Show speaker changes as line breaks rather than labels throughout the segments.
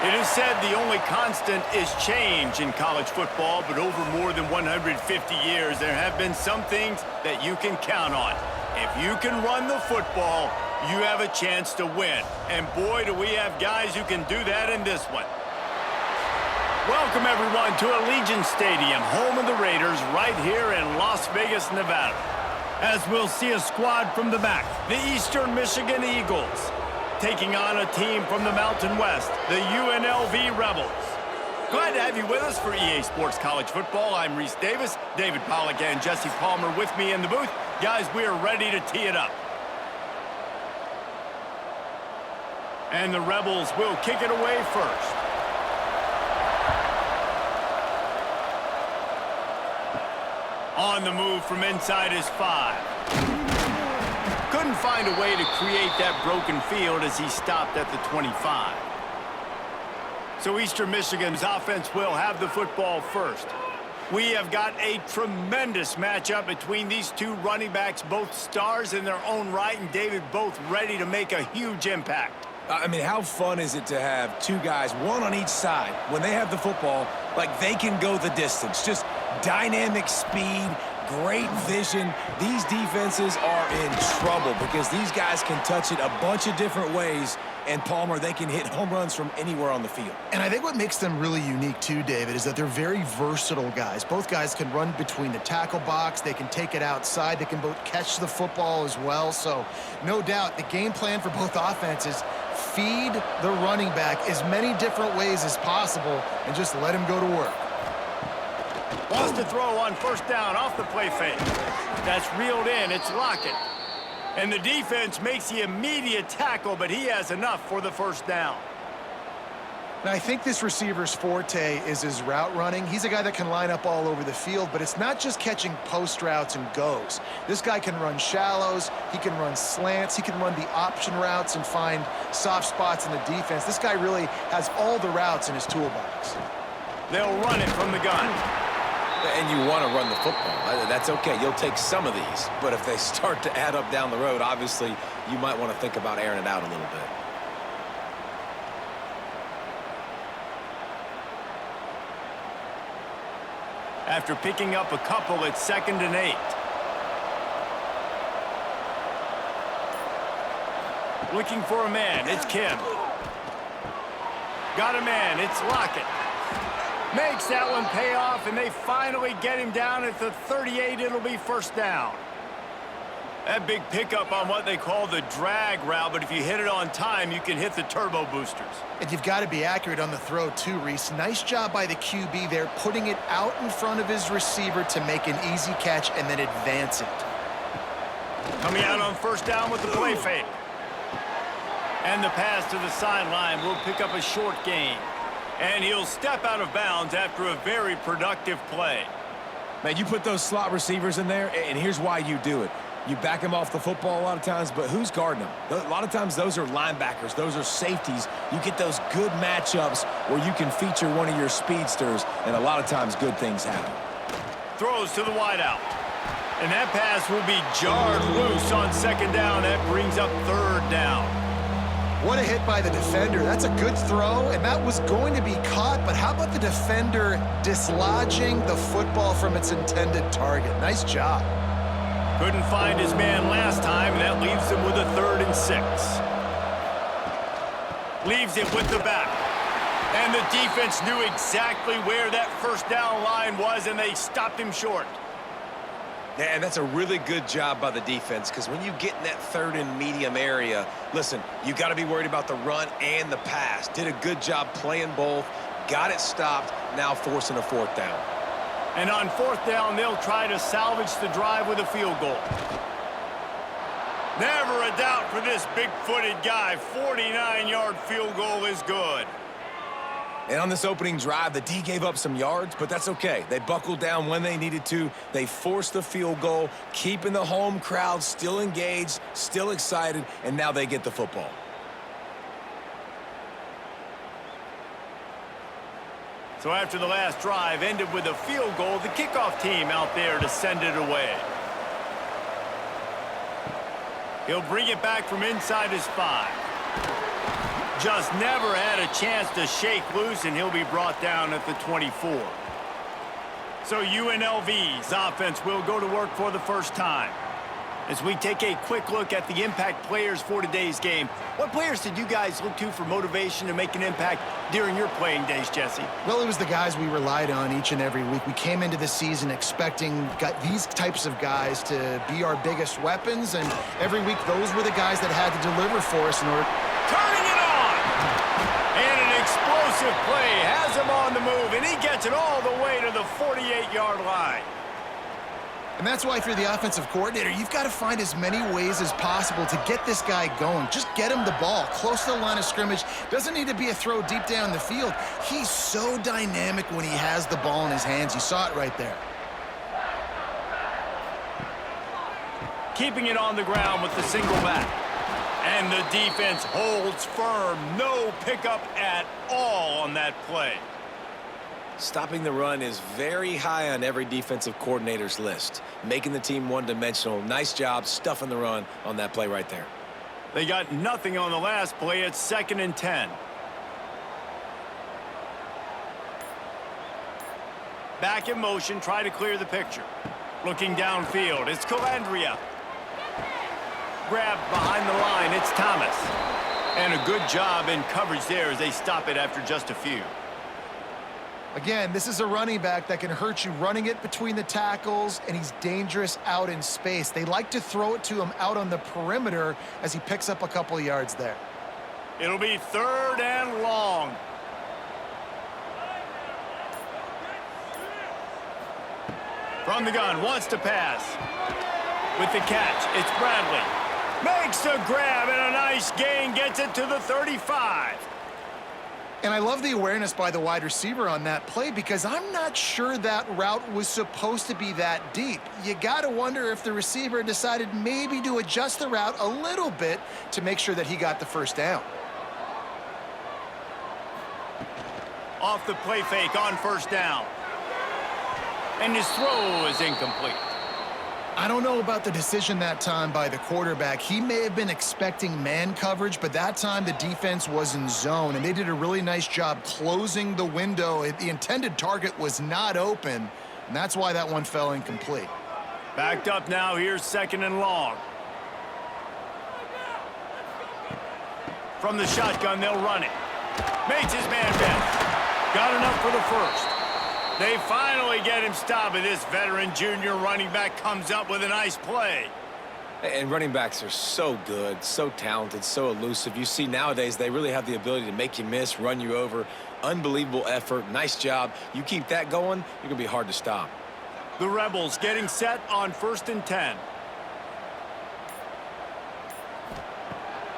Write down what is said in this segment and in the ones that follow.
It is said the only constant is change in college football, but over more than 150 years, there have been some things that you can count on. If you can run the football, you have a chance to win. And boy, do we have guys who can do that in this one. Welcome, everyone, to Allegiant Stadium, home of the Raiders, right here in Las Vegas, Nevada. As we'll see a squad from the back, the Eastern Michigan Eagles, taking on a team from the Mountain West, the UNLV Rebels. Glad to have you with us for EA Sports College Football. I'm Reese Davis, David Pollack, and Jesse Palmer with me in the booth. Guys, we are ready to tee it up. And the Rebels will kick it away first. On the move from inside his 5. Couldn't find a way to create that broken field as he stopped at the 25. So Eastern Michigan's offense will have the football first. We have got a tremendous matchup between these two running backs, both stars in their own right, and David, both ready to make a huge impact.
I mean, how fun is it to have two guys, one on each side, when they have the football, like they can go the distance. Just dynamic speed, great vision. These defenses are in trouble because these guys can touch it a bunch of different ways, and Palmer, they can hit home runs from anywhere on the field.
And I think what makes them really unique too, David, is that they're very versatile guys. Both guys can run between the tackle box. They can take it outside. They can both catch the football as well. So no doubt the game plan for both offenses, feed the running back as many different ways as possible and just let him go to work.
Wants to throw on first down off the play fake. That's reeled in. It's Lockett. And the defense makes the immediate tackle, but he has enough for the first down.
Now, I think this receiver's forte is his route running. He's a guy that can line up all over the field, but it's not just catching post routes and goes. This guy can run shallows. He can run slants. He can run the option routes and find soft spots in the defense. This guy really has all the routes in his toolbox.
They'll run it from the gun.
And you want to run the football. That's okay. You'll take some of these. But if they start to add up down the road, obviously, you might want to think about airing it out a little bit.
After picking up a couple, it's 2nd and 8. Looking for a man. It's Kim. Got a man. It's Lockett. Makes that one pay off, and they finally get him down at the 38. It'll be first down. That big pickup on what they call the drag route, but if you hit it on time, you can hit the turbo boosters.
And you've got to be accurate on the throw too, Reese. Nice job by the QB there, putting it out in front of his receiver to make an easy catch and then advance it.
Coming out on first down with the play fake. And the pass to the sideline will pick up a short gain. And he'll step out of bounds after a very productive play.
Man, you put those slot receivers in there, and here's why you do it. You back them off the football a lot of times, but who's guarding them? A lot of times those are linebackers. Those are safeties. You get those good matchups where you can feature one of your speedsters, and a lot of times good things happen.
Throws to the wideout. And that pass will be jarred loose on 2nd down. That brings up 3rd down.
What a hit by the defender. That's a good throw, and that was going to be caught, but how about the defender dislodging the football from its intended target? Nice job.
Couldn't find his man last time, and that leaves him with a 3rd and 6. Leaves it with the back. And the defense knew exactly where that first down line was, and they stopped him short.
Yeah, and that's a really good job by the defense, because when you get in that 3rd and medium area, listen, you got to be worried about the run and the pass. Did a good job playing both, got it stopped, now forcing a 4th down.
And on 4th down, they'll try to salvage the drive with a field goal. Never a doubt for this big-footed guy. 49-yard field goal is good.
And on this opening drive, the D gave up some yards, but that's okay. They buckled down when they needed to. They forced the field goal, keeping the home crowd still engaged, still excited, and now they get the football.
So after the last drive ended with a field goal, the kickoff team out there to send it away. He'll bring it back from inside his 5. Just never had a chance to shake loose, and he'll be brought down at the 24. So UNLV's offense will go to work for the first time. As we take a quick look at the impact players for today's game, what players did you guys look to for motivation to make an impact during your playing days, Jesse?
Well, it was the guys we relied on each and every week. We came into the season expecting these types of guys to be our biggest weapons, and every week those were the guys that had to deliver for us in order.
Turning it on! And an explosive play has him on the move, and he gets it all the way to the 48-yard line.
And that's why if you're the offensive coordinator, you've got to find as many ways as possible to get this guy going. Just get him the ball close to the line of scrimmage. Doesn't need to be a throw deep down the field. He's so dynamic when he has the ball in his hands. You saw it right there.
Keeping it on the ground with the single back. And the defense holds firm. No pickup at all on that play.
Stopping the run is very high on every defensive coordinator's list. Making the team one-dimensional. Nice job stuffing the run on that play right there.
They got nothing on the last play. It's 2nd and 10. Back in motion, try to clear the picture. Looking downfield, it's Calandria. Grabbed behind the line, it's Thomas. And a good job in coverage there as they stop it after just a few.
Again, this is a running back that can hurt you running it between the tackles, and he's dangerous out in space. They like to throw it to him out on the perimeter as he picks up a couple of yards there.
It'll be 3rd and long. From the gun, wants to pass. With the catch, it's Bradley. Makes the grab and a nice gain, gets it to the 35.
And I love the awareness by the wide receiver on that play because I'm not sure that route was supposed to be that deep. You got to wonder if the receiver decided maybe to adjust the route a little bit to make sure that he got the first down.
Off the play fake on 1st down. And his throw is incomplete.
I don't know about the decision that time by the quarterback. He may have been expecting man coverage, but that time the defense was in zone, and they did a really nice job closing the window. The intended target was not open, and that's why that one fell incomplete.
Backed up now, here's 2nd and long. From the shotgun, they'll run it. Makes his man miss. Got enough for the first. They finally get him stopped, and this veteran junior running back comes up with a nice play.
And running backs are so good, so talented, so elusive. You see nowadays they really have the ability to make you miss, run you over. Unbelievable effort. Nice job. You keep that going, you're going to be hard to stop.
The Rebels getting set on 1st and 10.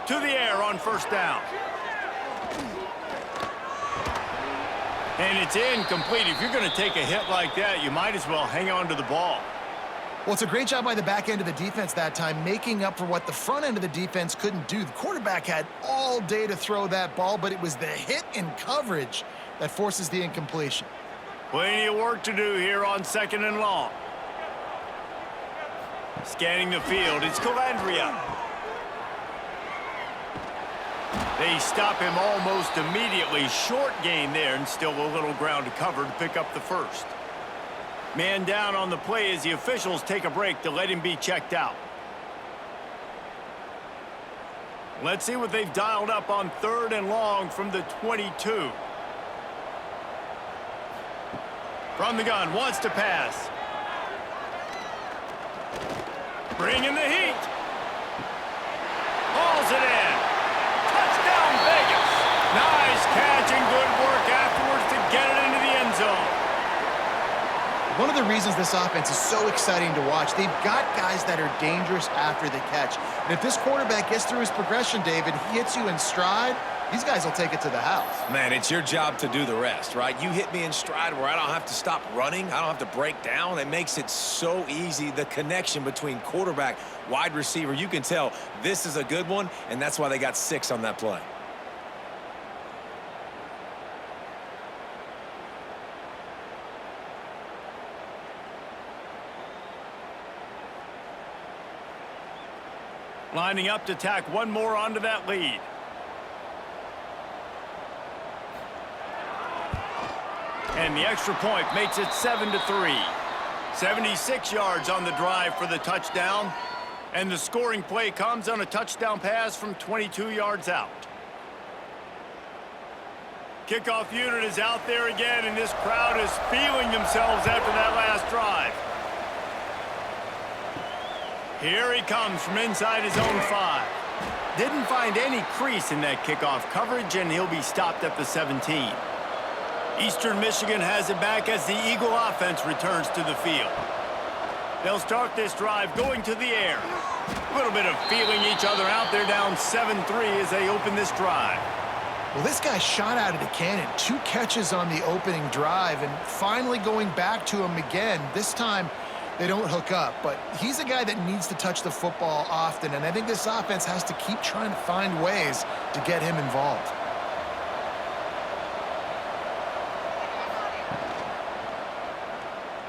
To the air on 1st down. And it's incomplete. If you're going to take a hit like that, you might as well hang on to the ball.
Well, it's a great job by the back end of the defense that time, making up for what the front end of the defense couldn't do. The quarterback had all day to throw that ball, but it was the hit in coverage that forces the incompletion.
Plenty of work to do here on 2nd and long. Scanning the field, it's Calandria. They stop him almost immediately. Short gain there, and still a little ground to cover to pick up the first. Man down on the play as the officials take a break to let him be checked out. Let's see what they've dialed up on 3rd and long from the 22. From the gun, wants to pass. Bringing the heat. Hauls it in. Touchdown, Vegas. Nice catch and good work afterwards to get it into the end zone.
One of the reasons this offense is so exciting to watch, they've got guys that are dangerous after the catch. And if this quarterback gets through his progression, David, he hits you in stride, these guys will take it to the house.
Man, it's your job to do the rest, right? You hit me in stride where I don't have to stop running. I don't have to break down. It makes it so easy. The connection between quarterback, wide receiver, you can tell this is a good one, and that's why they got 6 on that play.
Lining up to tack one more onto that lead. And the extra point makes it 7-3. 76 yards on the drive for the touchdown. And the scoring play comes on a touchdown pass from 22 yards out. Kickoff unit is out there again, and this crowd is feeling themselves after that last drive. Here he comes from inside his own 5. Didn't find any crease in that kickoff coverage, and he'll be stopped at the 17. Eastern Michigan has it back as the Eagle offense returns to the field. They'll start this drive going to the air. A little bit of feeling each other out. They're down 7-3 as they open this drive.
Well, this guy shot out of the cannon. 2 catches on the opening drive, and finally going back to him again. This time, they don't hook up, but he's a guy that needs to touch the football often, and I think this offense has to keep trying to find ways to get him involved.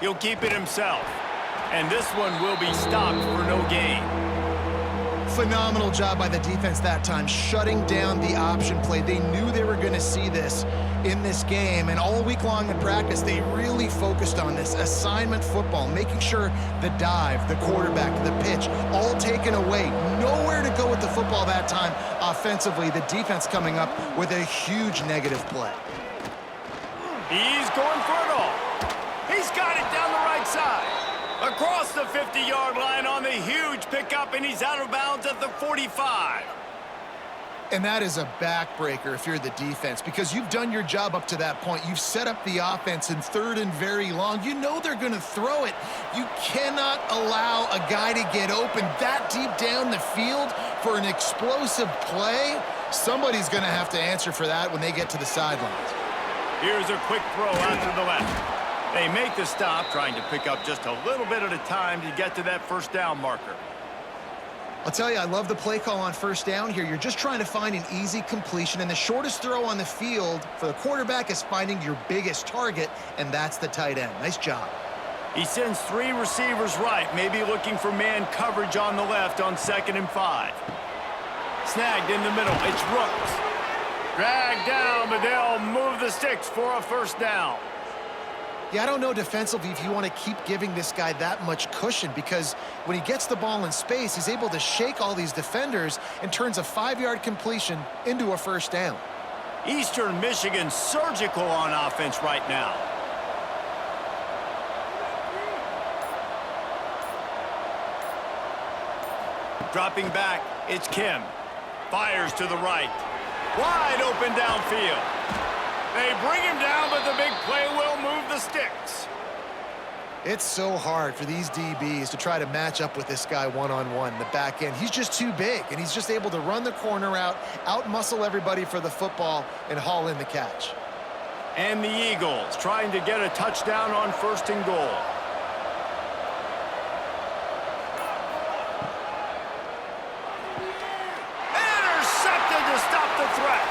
He'll keep it himself, and this one will be stopped for no gain.
Phenomenal job by the defense that time, shutting down the option play. They knew they were going to see this in this game, and all week long in practice, they really focused on this assignment football, making sure the dive, the quarterback, the pitch, all taken away. Nowhere to go with the football that time offensively. The defense coming up with a huge negative play.
He's going for it all. He's got it down the right side. Across the 50-yard line on the huge pickup, and he's out of bounds at the 45.
And that is a backbreaker if you're the defense, because you've done your job up to that point. You've set up the offense in 3rd and very long. You know they're going to throw it. You cannot allow a guy to get open that deep down the field for an explosive play. Somebody's going to have to answer for that when they get to the sidelines.
Here's a quick throw out to the left. They make the stop, trying to pick up just a little bit at a time to get to that first down marker.
I'll tell you, I love the play call on first down here. You're just trying to find an easy completion, and the shortest throw on the field for the quarterback is finding your biggest target, and that's the tight end. Nice job.
He sends 3 receivers right, maybe looking for man coverage on the left on 2nd and 5. Snagged in the middle. It's Rooks. Dragged down, but they'll move the sticks for a first down.
Yeah, I don't know defensively if you want to keep giving this guy that much cushion, because when he gets the ball in space, he's able to shake all these defenders and turns a 5-yard completion into a first down.
Eastern Michigan surgical on offense right now. Dropping back, it's Kim. Fires to the right. Wide open downfield. They bring him down, but the big play will move the sticks.
It's so hard for these DBs to try to match up with this guy one-on-one in the back end. He's just too big, and he's just able to run the corner out-muscle everybody for the football, and haul in the catch.
And the Eagles trying to get a touchdown on 1st and goal. Intercepted to stop the threat.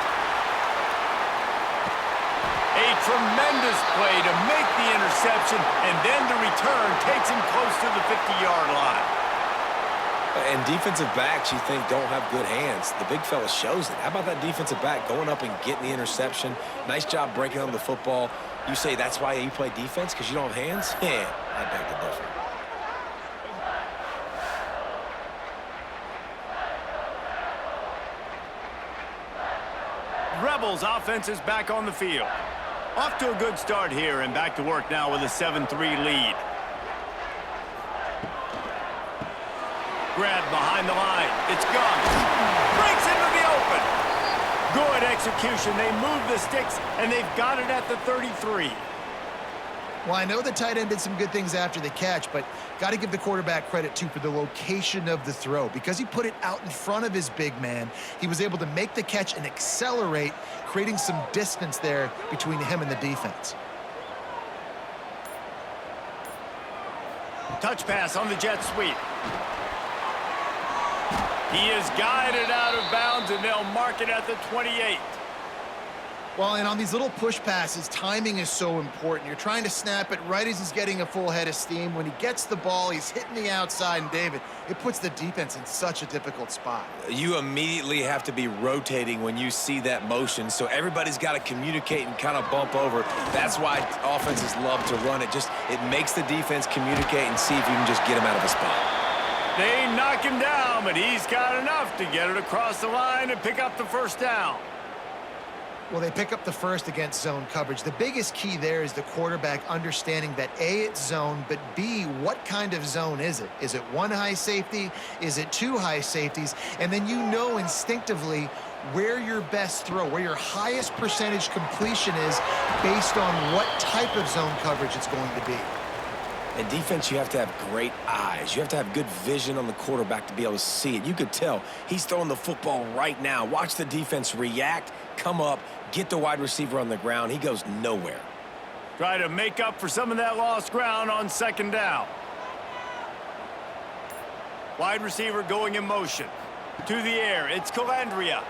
A tremendous play to make the interception, and then the return takes him close to the 50-yard line.
And defensive backs you think don't have good hands. The big fella shows it. How about that defensive back going up and getting the interception? Nice job breaking on the football. You say that's why you play defense, because you don't have hands? Yeah, I beg to differ.
Rebels offense is back on the field. Off to a good start here, and back to work now with a 7-3 lead. Grab behind the line. It's Gums. Breaks into the open. Good execution. They move the sticks, and they've got it at the 33.
Well, I know the tight end did some good things after the catch, but got to give the quarterback credit, too, for the location of the throw. Because he put it out in front of his big man, he was able to make the catch and accelerate, creating some distance there between him and the defense.
Touch pass on the jet sweep. He is guided out of bounds, and they'll mark it at the 28.
Well, and on these little push passes, timing is so important. You're trying to snap it right as he's getting a full head of steam. When he gets the ball, he's hitting the outside, and David, it puts the defense in such a difficult spot.
You immediately have to be rotating when you see that motion, so everybody's got to communicate and kind of bump over. That's why offenses love to run it. It makes the defense communicate and see if you can just get him out of a spot.
They knock him down, but he's got enough to get it across the line and pick up the first down.
Well, they pick up the first against zone coverage. The biggest key there is the quarterback understanding that A, it's zone, but B, what kind of zone is it? Is it one high safety? Is it two high safeties? And then you know instinctively where your best throw, where your highest percentage completion is based on what type of zone coverage it's going to be.
In defense, you have to have great eyes. You have to have good vision on the quarterback to be able to see it. You could tell he's throwing the football right now. Watch the defense react, come up, get the wide receiver on the ground. He goes nowhere.
Try to make up for some of that lost ground on second down. Wide receiver going in motion. To the air, it's Calandria.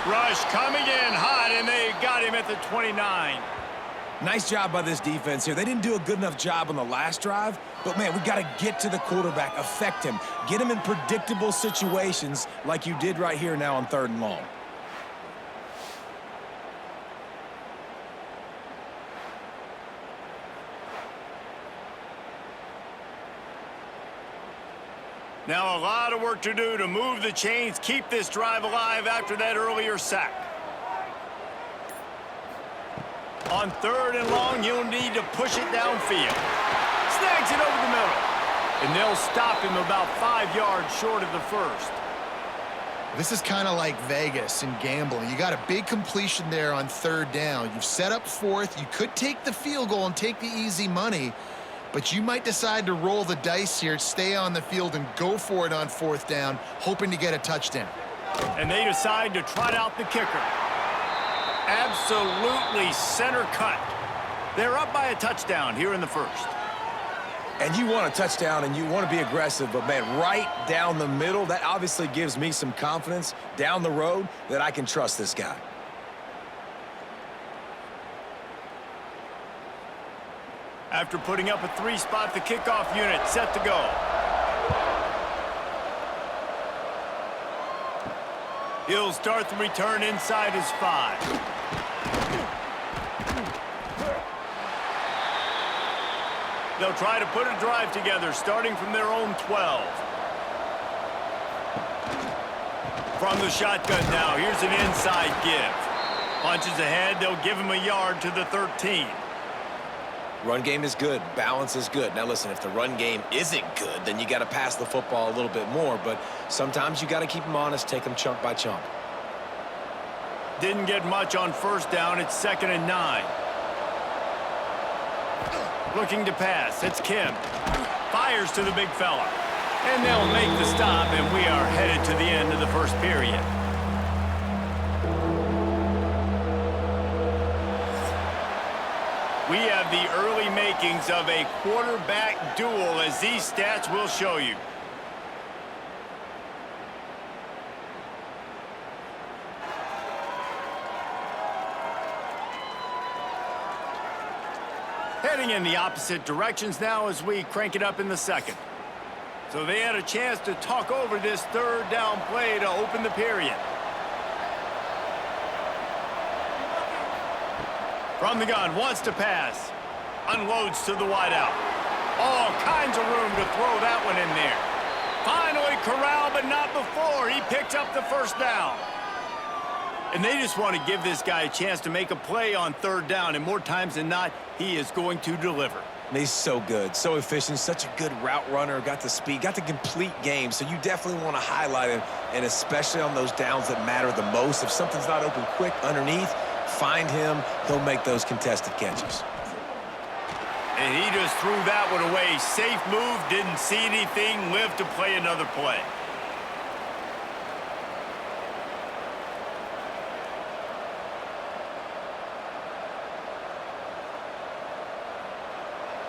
Rush coming in hot, and they got him at the 29.
Nice job by this defense here. They didn't do a good enough job on the last drive, but, man, we got to get to the quarterback, affect him, get him in predictable situations like you did right here now on 3rd and long.
Now a lot of work to do to move the chains, keep this drive alive after that earlier sack. On 3rd and long, you'll need to push it downfield. Snags it over the middle. And they'll stop him about 5 yards short of the first.
This is kind of like Vegas in gambling. You got a big completion there on 3rd down. You've set up 4th. You could take the field goal and take the easy money, but you might decide to roll the dice here, stay on the field, and go for it on 4th down, hoping to get a touchdown.
And they decide to trot out the kicker. Absolutely center cut. They're up by a touchdown here in the first.
And you want a touchdown and you want to be aggressive, but, man, right down the middle, that obviously gives me some confidence down the road that I can trust this guy.
After putting up a 3-spot, the kickoff unit set to go. He'll start the return inside his 5. They'll try to put a drive together, starting from their own 12. From the shotgun now, here's an inside give. Punches ahead, they'll give him a yard to the 13.
Run game is good. Balance is good. Now, listen, if the run game isn't good, then you got to pass the football a little bit more. But sometimes you got to keep them honest, take them chunk by chunk.
Didn't get much on 1st down. It's 2nd and 9. Looking to pass. It's Kim. Fires to the big fella. And they'll make the stop, and we are headed to the end of the first period. We have the early makings of a quarterback duel, as these stats will show you. Heading in the opposite directions now as we crank it up in the second. So they had a chance to talk over this 3rd down play to open the period. From the gun, wants to pass. Unloads to the wideout. All kinds of room to throw that one in there. Finally corralled, but not before. He picks up the 1st down. And they just want to give this guy a chance to make a play on 3rd down. And more times than not, he is going to deliver.
And he's so good, so efficient, such a good route runner, got the speed, got the complete game. So you definitely want to highlight him, and especially on those downs that matter the most. If something's not open quick underneath, find him. He'll make those contested catches.
And he just threw that one away. Safe move, didn't see anything, lived to play another play.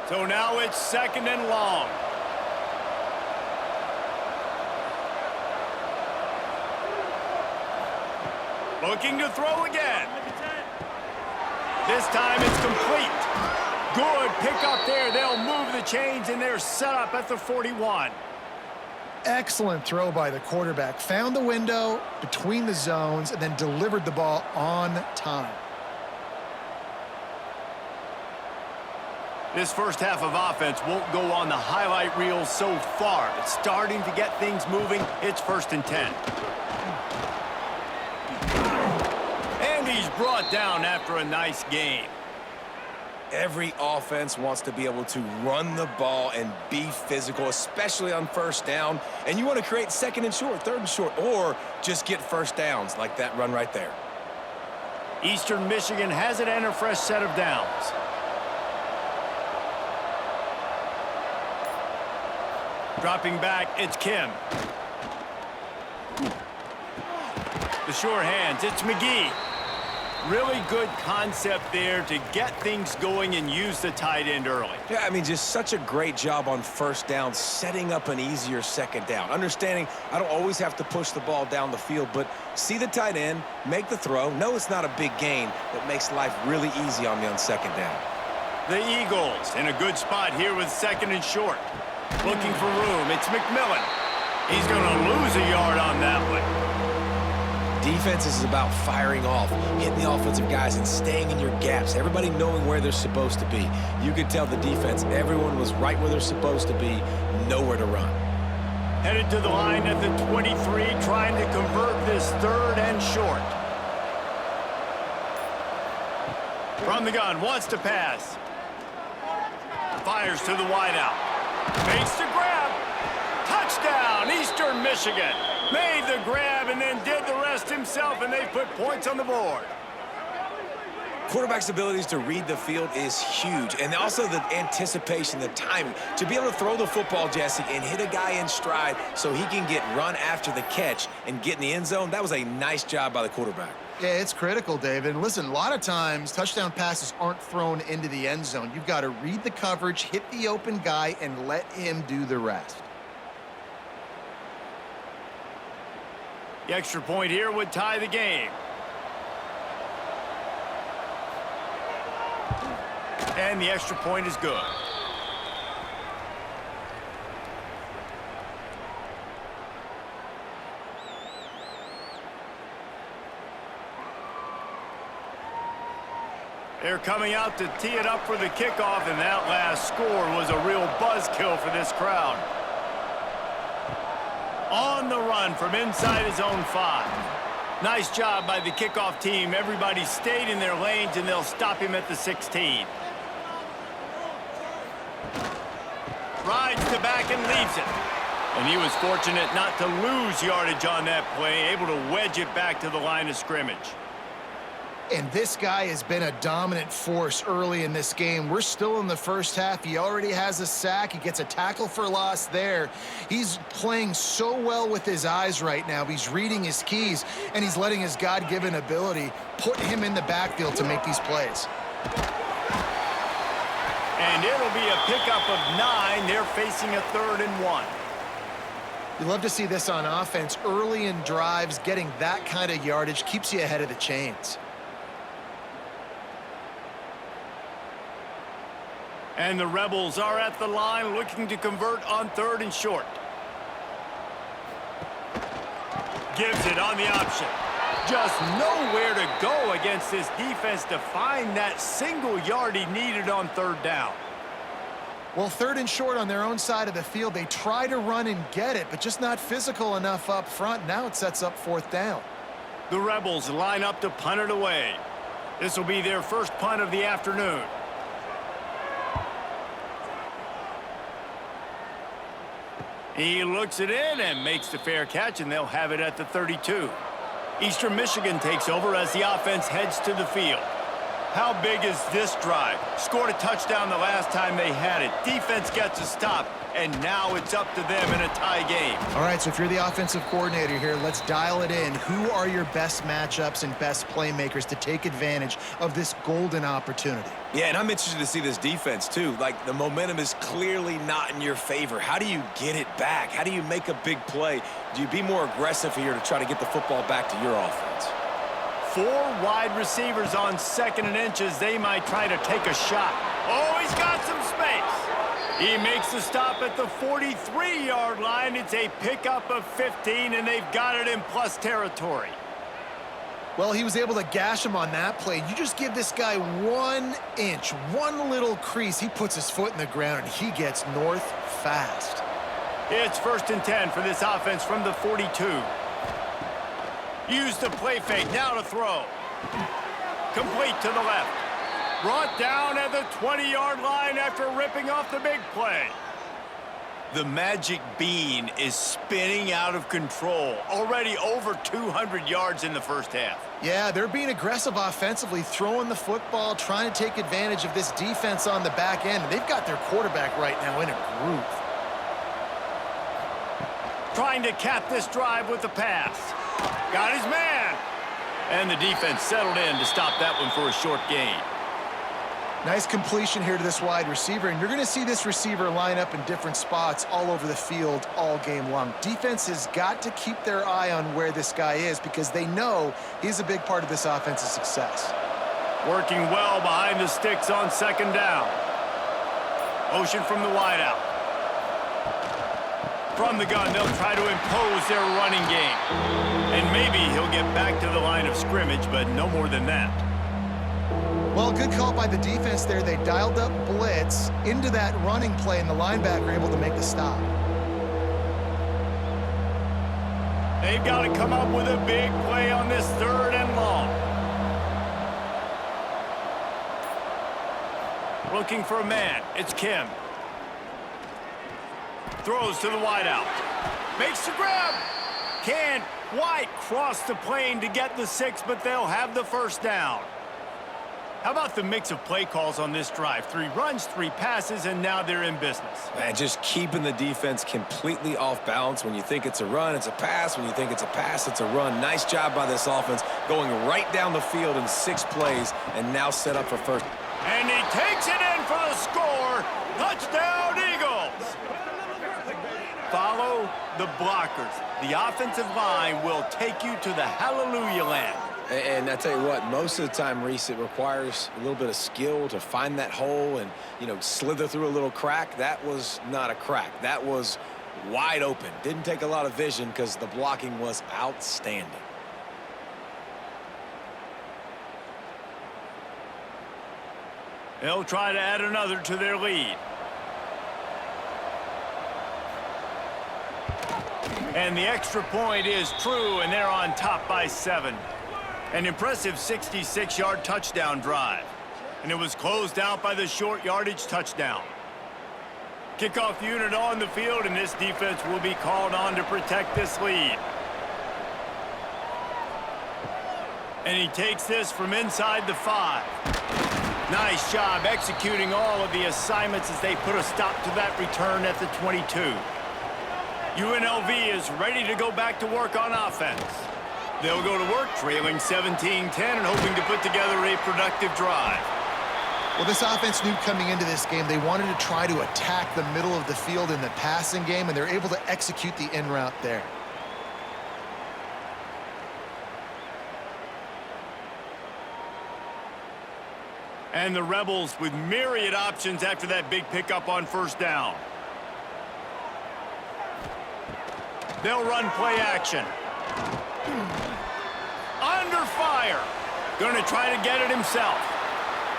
So now it's 2nd and long. Looking to throw again. This time it's complete. Good pickup there. They'll move the chains, and they're set up at the 41.
Excellent throw by the quarterback. Found the window between the zones and then delivered the ball on time.
This first half of offense won't go on the highlight reel so far. It's starting to get things moving. It's 1st and 10. And he's brought down after a nice game.
Every offense wants to be able to run the ball and be physical, especially on 1st down. And you want to create 2nd and short, 3rd and short, or just get 1st downs like that run right there.
Eastern Michigan has it and a fresh set of downs. Dropping back, it's Kim. The sure hands, it's McGee. Really good concept there to get things going and use the tight end early.
Yeah, I mean, just such a great job on 1st down, setting up an easier 2nd down. Understanding I don't always have to push the ball down the field, but see the tight end, make the throw. No, it's not a big gain, but makes life really easy on me on 2nd down.
The Eagles in a good spot here with 2nd and short. Looking for room, it's McMillan. He's going to lose a yard on that one.
Defense is about firing off, hitting the offensive guys and staying in your gaps. Everybody knowing where they're supposed to be. You could tell the defense, everyone was right where they're supposed to be, nowhere to run.
Headed to the line at the 23, trying to convert this 3rd and short. From the gun, wants to pass. Fires to the wideout. Makes the grab. Touchdown, Eastern Michigan. Made the grab and then did the rest himself, and they put points on the board.
Quarterback's abilities to read the field is huge, and also the anticipation, the timing. To be able to throw the football, Jesse, and hit a guy in stride so he can get run after the catch and get in the end zone, that was a nice job by the quarterback.
Yeah, it's critical, David. And listen, a lot of times touchdown passes aren't thrown into the end zone. You've got to read the coverage, hit the open guy, and let him do the rest.
The extra point here would tie the game. And the extra point is good. They're coming out to tee it up for the kickoff, and that last score was a real buzzkill for this crowd. On the run from inside his own 5. Nice job by the kickoff team. Everybody stayed in their lanes, and they'll stop him at the 16. Rides the back and leaves it. And he was fortunate not to lose yardage on that play, able to wedge it back to the line of scrimmage.
And this guy has been a dominant force early in this game. We're still in the first half. He already has a sack. He gets a tackle for loss there. He's playing so well with his eyes right now. He's reading his keys, and he's letting his God-given ability put him in the backfield to make these plays.
And it'll be a pickup of 9. They're facing a 3rd and 1.
You love to see this on offense. Early in drives, getting that kind of yardage keeps you ahead of the chains.
And the Rebels are at the line looking to convert on 3rd and short. Gives it on the option. Just nowhere to go against this defense to find that single yard he needed on 3rd down.
Well, 3rd and short on their own side of the field. They try to run and get it, but just not physical enough up front. Now it sets up 4th down.
The Rebels line up to punt it away. This will be their first punt of the afternoon. He looks it in and makes the fair catch, and they'll have it at the 32. Eastern Michigan takes over as the offense heads to the field. How big is this drive? Scored a touchdown the last time they had it. Defense gets a stop, and now it's up to them in a tie game.
All right, so if you're the offensive coordinator here, let's dial it in. Who are your best matchups and best playmakers to take advantage of this golden opportunity?
Yeah, and I'm interested to see this defense, too. Like, the momentum is clearly not in your favor. How do you get it back? How do you make a big play? Do you be more aggressive here to try to get the football back to your offense?
4 wide receivers on 2nd and inches. They might try to take a shot. Oh, he's got some space. He makes the stop at the 43-yard line. It's a pickup of 15, and they've got it in plus territory.
Well, he was able to gash him on that play. You just give this guy 1 inch, one little crease. He puts his foot in the ground, and he gets north fast.
It's 1st and 10 for this offense from the 42. Use the play fake, now to throw. Complete to the left. Brought down at the 20-yard line after ripping off the big play. The magic bean is spinning out of control. Already over 200 yards in the first half.
Yeah, they're being aggressive offensively, throwing the football, trying to take advantage of this defense on the back end. They've got their quarterback right now in a groove.
Trying to cap this drive with the pass. Got his man. And the defense settled in to stop that one for a short gain.
Nice completion here to this wide receiver, and you're going to see this receiver line up in different spots all over the field all game long. Defense has got to keep their eye on where this guy is because they know he's a big part of this offense's success.
Working well behind the sticks on 2nd down. Motion from the wideout. From the gun, they'll try to impose their running game. And maybe he'll get back to the line of scrimmage, but no more than that.
Well, good call by the defense there. They dialed up blitz into that running play, and the linebacker able to make the stop.
They've got to come up with a big play on this 3rd and long. Looking for a man. It's Kim. Throws to the wideout. Makes the grab. Can't quite cross the plane to get the 6, but they'll have the 1st down. How about the mix of play calls on this drive? 3 runs, 3 passes, and now they're in business.
Man, just keeping the defense completely off balance. When you think it's a run, it's a pass. When you think it's a pass, it's a run. Nice job by this offense going right down the field in 6 plays and now set up for 1st.
And he takes it in for the score. Touchdown, Eagles. Follow the blockers. The offensive line will take you to the hallelujah land.
And I tell you what, most of the time, Reese, it requires a little bit of skill to find that hole and, slither through a little crack. That was not a crack. That was wide open. Didn't take a lot of vision because the blocking was outstanding.
They'll try to add another to their lead. And the extra point is true, and they're on top by 7. An impressive 66-yard touchdown drive. And it was closed out by the short yardage touchdown. Kickoff unit on the field, and this defense will be called on to protect this lead. And he takes this from inside the 5. Nice job executing all of the assignments as they put a stop to that return at the 22. UNLV is ready to go back to work on offense. They'll go to work trailing 17-10 and hoping to put together a productive drive.
Well, this offense knew coming into this game they wanted to try to attack the middle of the field in the passing game, and they're able to execute the in route there.
And the Rebels with myriad options after that big pickup on 1st down. They'll run play action. Under fire. Going to try to get it himself.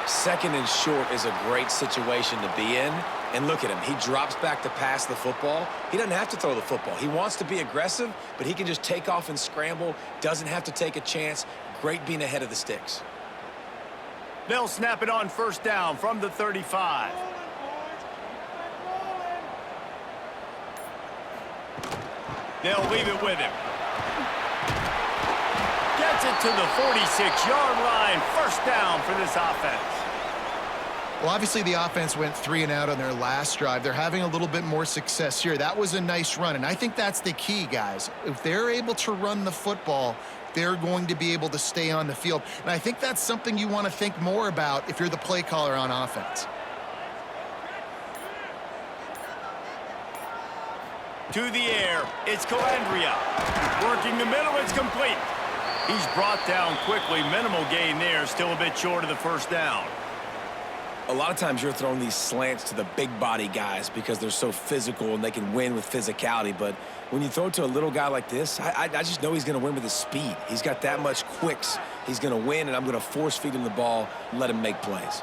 2nd and short is a great situation to be in. And look at him. He drops back to pass the football. He doesn't have to throw the football. He wants to be aggressive, but he can just take off and scramble. Doesn't have to take a chance. Great being ahead of the sticks.
They'll snap it on 1st down from the 35. They'll leave it with him. Gets it to the 46-yard line. 1st down for this offense.
Well, obviously the offense went 3 and out on their last drive. They're having a little bit more success here. That was a nice run, and I think that's the key, guys. If they're able to run the football, they're going to be able to stay on the field. And I think that's something you want to think more about if you're the play caller on offense. To the air, it's Calandria. Working the middle, it's complete.
He's brought down quickly. Minimal gain there. Still a bit short of the first down.
A lot of times you're throwing these slants to the big body guys because they're so physical and they can win with physicality. But when you throw it to a little guy like this, I just know he's going to win with his speed. He's got that much quicks. He's going to win, and I'm going to force feed him the ball and let him make plays.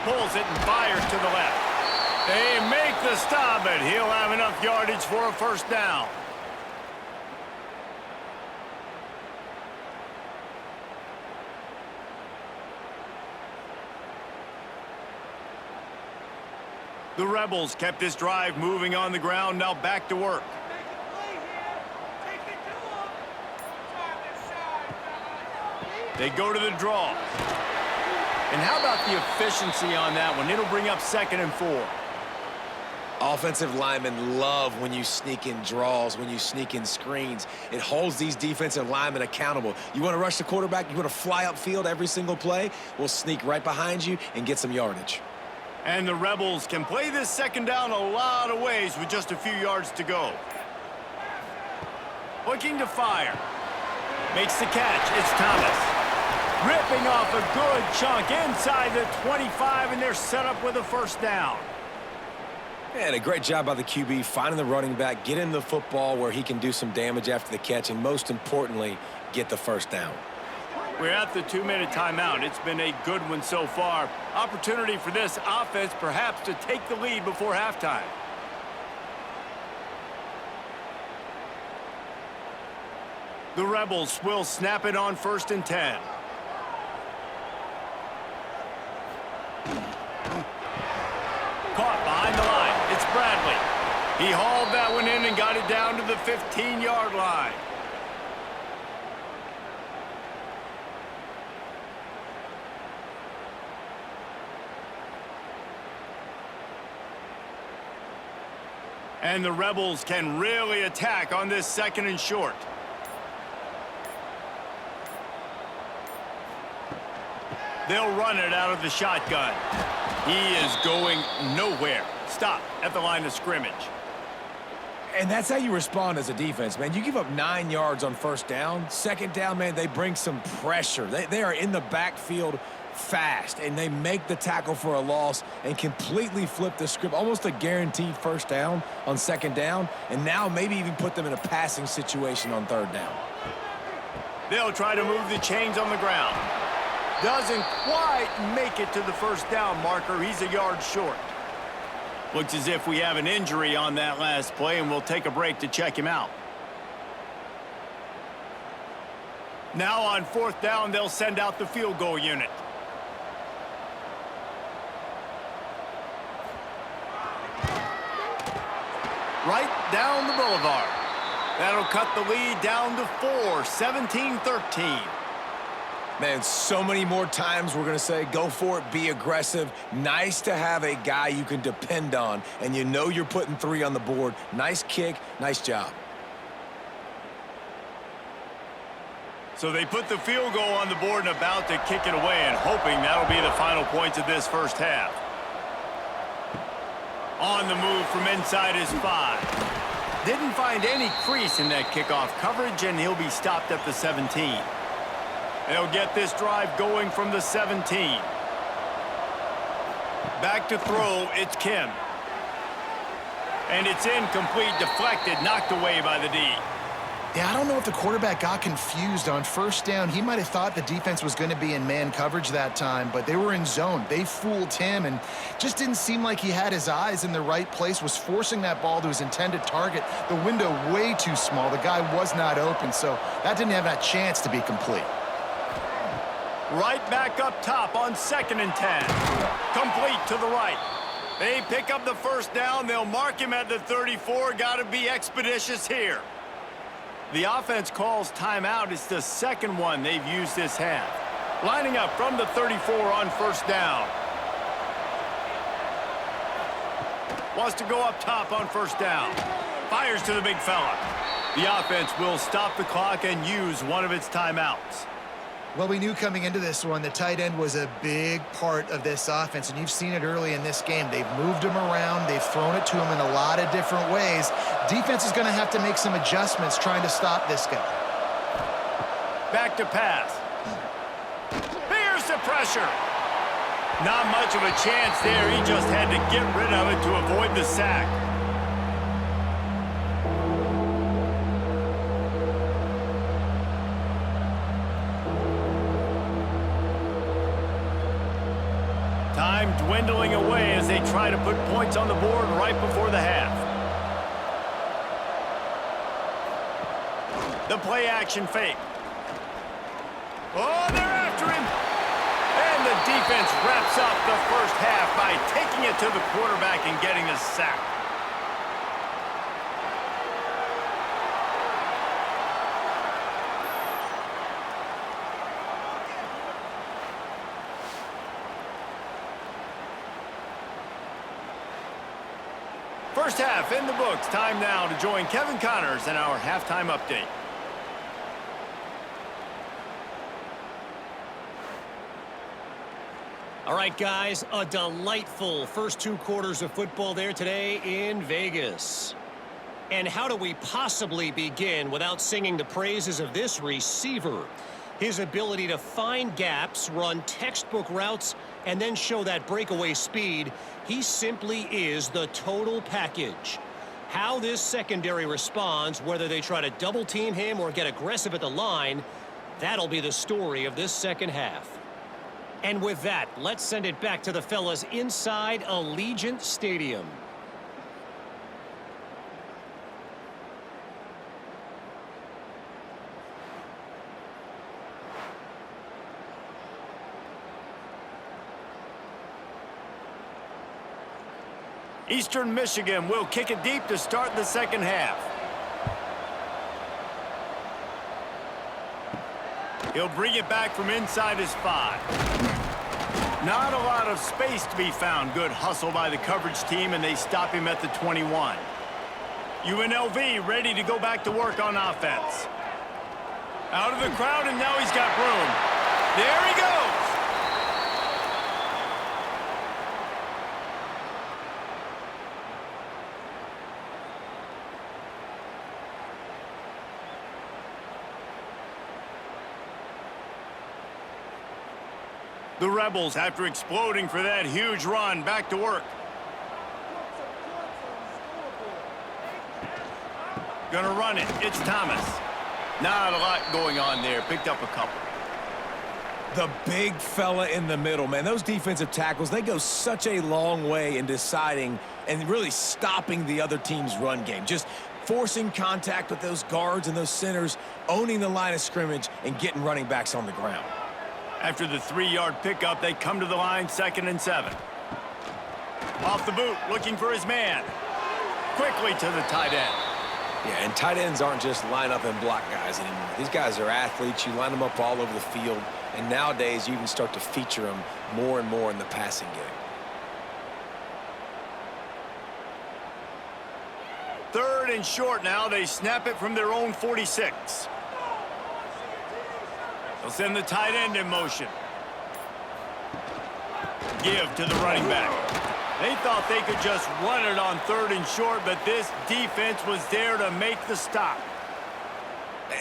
Pulls it and fires to the left. They make the stop, but he'll have enough yardage for a first down. The Rebels kept this drive moving on the ground, now back to work. They go to the draw. And how about the efficiency on that one? It'll bring up 2nd and 4.
Offensive linemen love when you sneak in draws, when you sneak in screens. It holds these defensive linemen accountable. You want to rush the quarterback, you want to fly upfield every single play, we'll sneak right behind you and get some yardage.
And the Rebels can play this 2nd down a lot of ways with just a few yards to go. Looking to fire. Makes the catch. It's Thomas. Ripping off a good chunk inside the 25, and they're set up with a first down.
And a great job by the QB finding the running back, getting the football where he can do some damage after the catch, and most importantly, get the first down.
We're at the 2-minute timeout. It's been a good one so far. Opportunity for this offense perhaps to take the lead before halftime. The Rebels will snap it on 1st and 10. Caught behind the line. It's Bradley. He hauled that one in and got it down to the 15-yard line. And the Rebels can really attack on this 2nd and short. They'll run it out of the shotgun. He is going nowhere. Stop at the line of scrimmage.
And that's how you respond as a defense, man. You give up 9 yards on 1st down. 2nd down, man, they bring some pressure. They are in the backfield fast, and they make the tackle for a loss and completely flip the script. Almost a guaranteed first down on 2nd down, and now maybe even put them in a passing situation on 3rd down.
They'll try to move the chains on the ground. Doesn't quite make it to the first down marker. He's a yard short. Looks as if we have an injury on that last play, and we'll take a break to check him out. Now on 4th down, they'll send out the field goal unit. Right down the boulevard. That'll cut the lead down to 4, 17-13.
Man, so many more times we're going to say, go for it, be aggressive. Nice to have a guy you can depend on, and you know you're putting 3 on the board. Nice kick, nice job.
So they put the field goal on the board and about to kick it away, and hoping that'll be the final points of this first half. On the move from inside his 5. Didn't find any crease in that kickoff coverage, and he'll be stopped at the 17. They'll get this drive going from the 17. Back to throw, it's Kim. And it's incomplete, deflected, knocked away by the D.
Yeah, I don't know if the quarterback got confused on 1st down. He might have thought the defense was going to be in man coverage that time, but they were in zone. They fooled him and just didn't seem like he had his eyes in the right place, was forcing that ball to his intended target. The window way too small. The guy was not open, so that didn't have that chance to be complete.
Right back up top on 2nd and 10. Complete to the right. They pick up the first down. They'll mark him at the 34. Got to be expeditious here. The offense calls timeout. It's the 2nd one they've used this half. Lining up from the 34 on 1st down. Wants to go up top on 1st down. Fires to the big fella. The offense will stop the clock and use one of its timeouts.
Well, we knew coming into this one the tight end was a big part of this offense, and you've seen it early in this game. They've moved him around. They've thrown it to him in a lot of different ways. Defense is going to have to make some adjustments trying to stop this guy.
Back to pass. Here's the pressure. Not much of a chance there. He just had to get rid of it to avoid the sack. Time dwindling away as they try to put points on the board right before the half. The play action fake. Oh, they're after him. And the defense wraps up the first half by taking it to the quarterback and getting a sack. First half in the books. Time now to join Kevin Connors in our halftime update.
All right, guys, a delightful first 2 quarters of football there today in Vegas. And how do we possibly begin without singing the praises of this receiver? His ability to find gaps, run textbook routes, and then show that breakaway speed. He simply is the total package. How this secondary responds, whether they try to double team him or get aggressive at the line, that'll be the story of this second half. And with that, let's send it back to the fellas inside Allegiant Stadium.
Eastern Michigan will kick it deep to start the second half. He'll bring it back from inside his 5. Not a lot of space to be found. Good hustle by the coverage team, and they stop him at the 21. UNLV ready to go back to work on offense. Out of the crowd, and now he's got room. There he goes. The Rebels, after exploding for that huge run, back to work. Gonna run it. It's Thomas. Not a lot going on there. Picked up a couple.
The big fella in the middle, man. Those defensive tackles, they go such a long way in deciding and really stopping the other team's run game. Just forcing contact with those guards and those centers, owning the line of scrimmage, and getting running backs on the ground.
After the 3-yard pickup, they come to the line, 2nd and 7. Off the boot, looking for his man. Quickly to the tight end.
Yeah, and tight ends aren't just line up and block guys anymore. These guys are athletes. You line them up all over the field, and nowadays you can start to feature them more and more in the passing game.
3rd and short now. They snap it from their own 46. They'll send the tight end in motion. Give to the running back. They thought they could just run it on 3rd and short, but this defense was there to make the stop.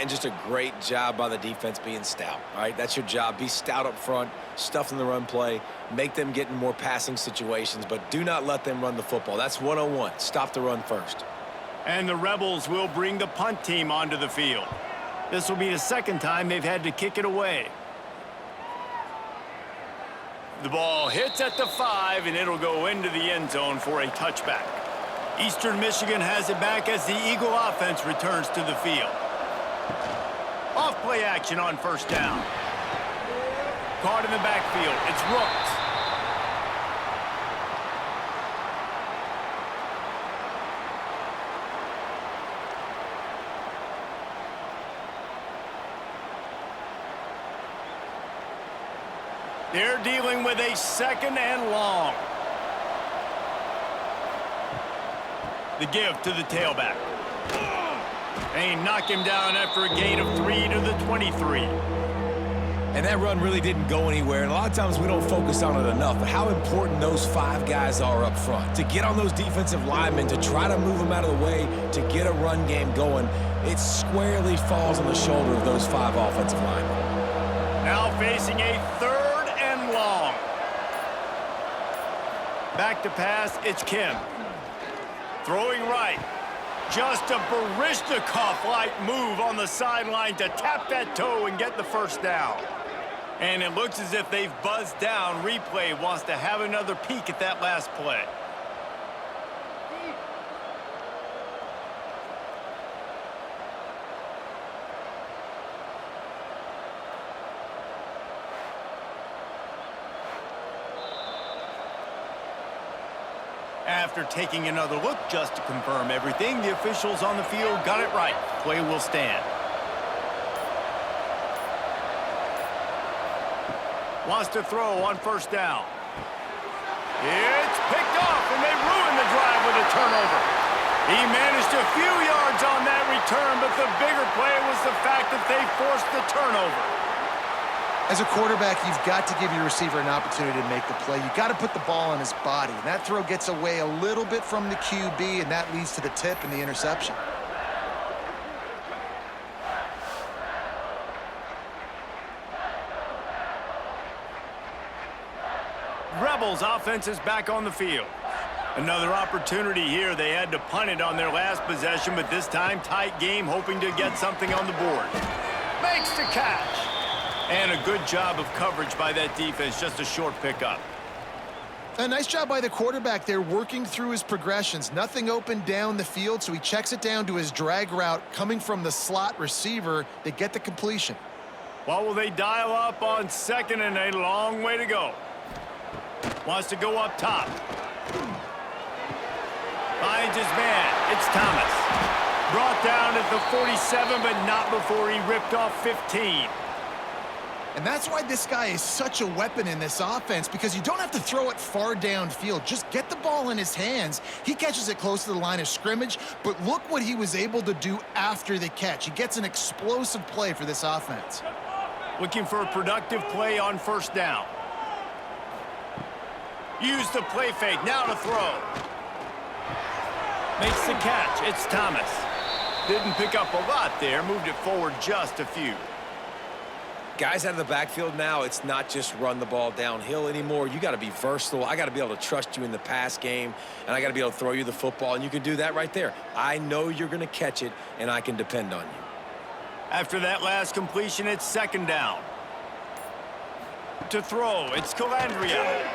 And just a great job by the defense being stout, all right? That's your job. Be stout up front, stuff in the run play, make them get in more passing situations, but do not let them run the football. That's 101. Stop the run first.
And the Rebels will bring the punt team onto the field. This will be the 2nd time they've had to kick it away. The ball hits at the 5, and it'll go into the end zone for a touchback. Eastern Michigan has it back as the Eagle offense returns to the field. Off play action on 1st down. Caught in the backfield. It's Rooks. They're dealing with a 2nd and long. The give to the tailback. They knock him down after a gain of 3 to the 23.
And that run really didn't go anywhere. And a lot of times we don't focus on it enough, but how important those 5 guys are up front. To get on those defensive linemen, to try to move them out of the way, to get a run game going, it squarely falls on the shoulder of those 5 offensive linemen.
Now facing a 3rd and long. Back to pass, it's Kim. Throwing right. Just a Baryshnikov-like move on the sideline to tap that toe and get the first down. And it looks as if they've buzzed down. Replay wants to have another peek at that last play. After taking another look just to confirm everything, the officials on the field got it right. Play will stand. Wants to throw on 1st down. It's picked off, and they ruin the drive with a turnover. He managed a few yards on that return, but the bigger play was the fact that they forced the turnover.
As a quarterback, you've got to give your receiver an opportunity to make the play. You've got to put the ball on his body. And that throw gets away a little bit from the QB, and that leads to the tip and the interception.
Rebels offense is back on the field. Another opportunity here. They had to punt it on their last possession, but this time tight game, hoping to get something on the board. Makes the catch. And a good job of coverage by that defense. Just a short pickup.
A nice job by the quarterback there, working through his progressions. Nothing open down the field, so he checks it down to his drag route coming from the slot receiver. They get the completion.
What will they dial up on 2nd and a long way to go? Wants to go up top. Finds his man. It's Thomas. Brought down at the 47, but not before he ripped off 15.
And that's why this guy is such a weapon in this offense, because you don't have to throw it far downfield. Just get the ball in his hands. He catches it close to the line of scrimmage, but look what he was able to do after the catch. He gets an explosive play for this offense.
Looking for a productive play on 1st down. Use the play fake, now to throw. Makes the catch, it's Thomas. Didn't pick up a lot there, moved it forward just a few.
Guys out of the backfield now, it's not just run the ball downhill anymore. You got to be versatile. I got to be able to trust you in the pass game, and I got to be able to throw you the football, and you can do that right there. I know you're going to catch it, and I can depend on you.
After that last completion, it's 2nd down. To throw, it's Calandria.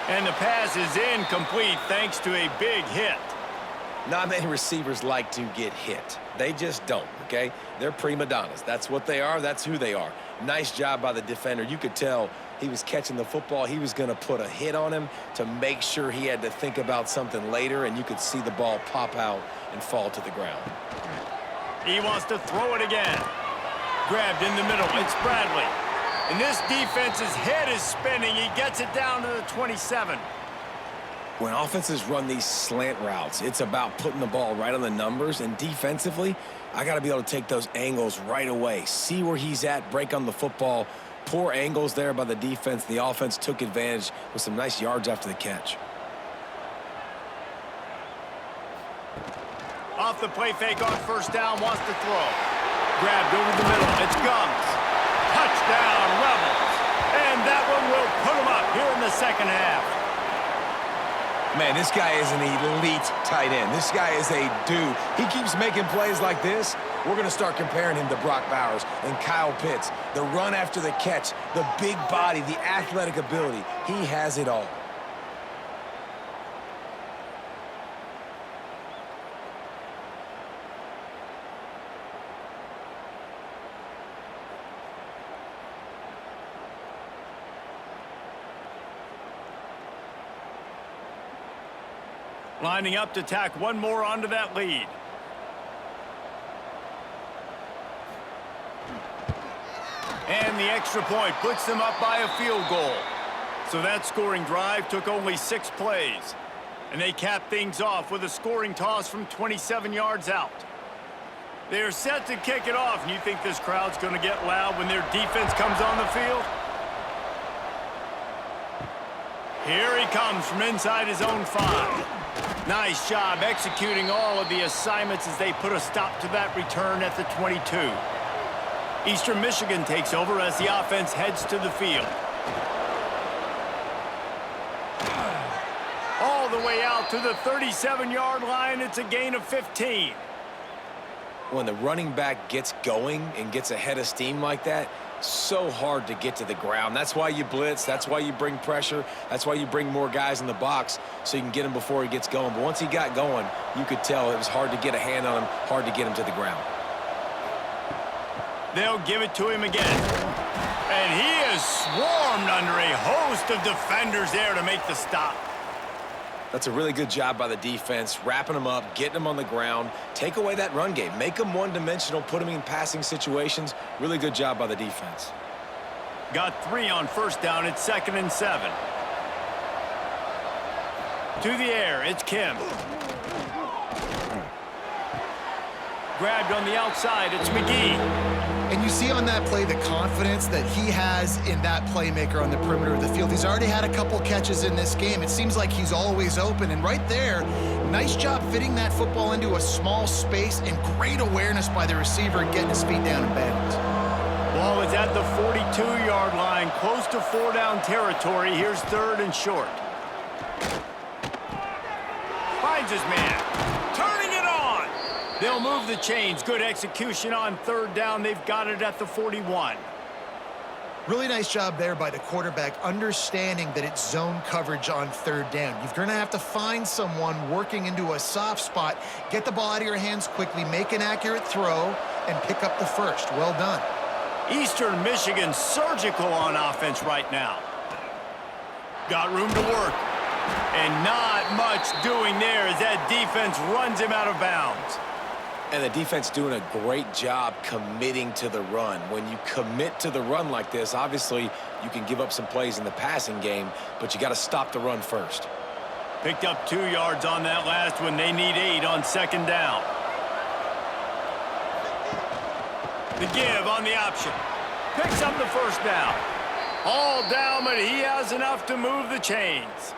And the pass is incomplete thanks to a big hit.
Not many receivers like to get hit. They just don't, okay? They're prima donnas. That's what they are. That's who they are. Nice job by the defender. You could tell he was catching the football. He was going to put a hit on him to make sure he had to think about something later, and you could see the ball pop out and fall to the ground.
He wants to throw it again. Grabbed in the middle. It's Bradley. And this defense's head is spinning. He gets it down to the 27.
When offenses run these slant routes, it's about putting the ball right on the numbers, and defensively, I got to be able to take those angles right away. See where he's at, break on the football. Poor angles there by the defense. The offense took advantage with some nice yards after the catch.
Off the play fake on 1st down, wants to throw. Grabbed over the middle, it's Gums. Touchdown, Rebels. And that one will put them up here in the 2nd half.
Man, this guy is an elite tight end. This guy is a dude. He keeps making plays like this. We're going to start comparing him to Brock Bowers and Kyle Pitts. The run after the catch, the big body, the athletic ability. He has it all.
Lining up to tack one more onto that lead. And the extra point puts them up by a field goal. So that scoring drive took only 6 plays. And they cap things off with a scoring toss from 27 yards out. They're set to kick it off, and you think this crowd's going to get loud when their defense comes on the field? Here he comes from inside his own 5. Nice job executing all of the assignments as they put a stop to that return at the 22. Eastern Michigan takes over as the offense heads to the field. All the way out to the 37-yard line. It's a gain of 15.
When the running back gets going and gets ahead of steam like that, so hard to get to the ground. That's why you blitz. That's why you bring pressure. That's why you bring more guys in the box so you can get him before he gets going. But once he got going, you could tell it was hard to get a hand on him, hard to get him to the ground.
They'll give it to him again. And he is swarmed under a host of defenders there to make the stop.
That's a really good job by the defense, wrapping them up, getting them on the ground. Take away that run game. Make them one-dimensional, put them in passing situations. Really good job by the defense.
Got 3 on first down. It's 2nd and 7. To the air, it's Kim. Grabbed on the outside, it's McGee.
And you see on that play the confidence that he has in that playmaker on the perimeter of the field. He's already had a couple catches in this game. It seems like he's always open. And right there, nice job fitting that football into a small space and great awareness by the receiver getting his feet down in bounds.
Ball is at the 42-yard line, close to 4-down territory. Here's 3rd and short. Finds his man. Turning it on. They'll move the chains. Good execution on 3rd down. They've got it at the 41.
Really nice job there by the quarterback, understanding that it's zone coverage on 3rd down. You're going to have to find someone working into a soft spot, get the ball out of your hands quickly, make an accurate throw, and pick up the first. Well done.
Eastern Michigan surgical on offense right now. Got room to work. And not much doing there as that defense runs him out of bounds.
And the defense doing a great job committing to the run. When you commit to the run like this, obviously you can give up some plays in the passing game, but you got to stop the run first.
Picked up 2 yards on that last one. They need 8 on 2nd down. The give on the option. Picks up the first down. All down, but he has enough to move the chains.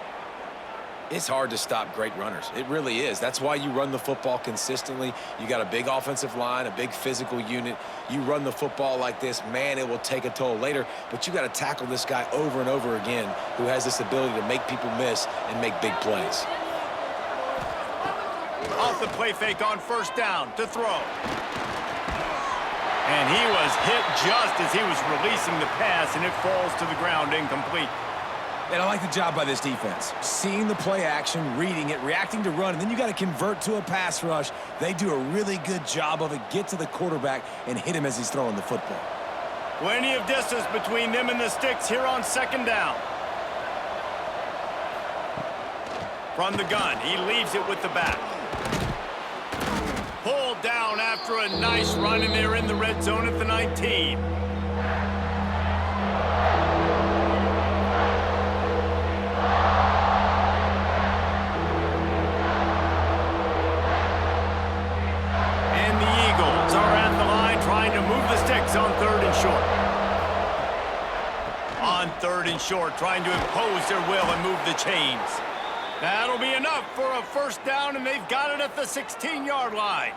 It's hard to stop great runners. It really is. That's why you run the football consistently. You got a big offensive line, a big physical unit. You run the football like this, man, it will take a toll later. But you got to tackle this guy over and over again who has this ability to make people miss and make big plays.
Off the play fake on 1st down to throw. And he was hit just as he was releasing the pass, and it falls to the ground incomplete.
And I like the job by this defense. Seeing the play action, reading it, reacting to run, and then you got to convert to a pass rush. They do a really good job of it. Get to the quarterback and hit him as he's throwing the football.
Plenty of distance between them and the sticks here on 2nd down. From the gun, he leaves it with the back. Pulled down after a nice run, and they're in the red zone at the 19. On 3rd and short. On 3rd and short, trying to impose their will and move the chains. That'll be enough for a 1st down, and they've got it at the 16-yard line.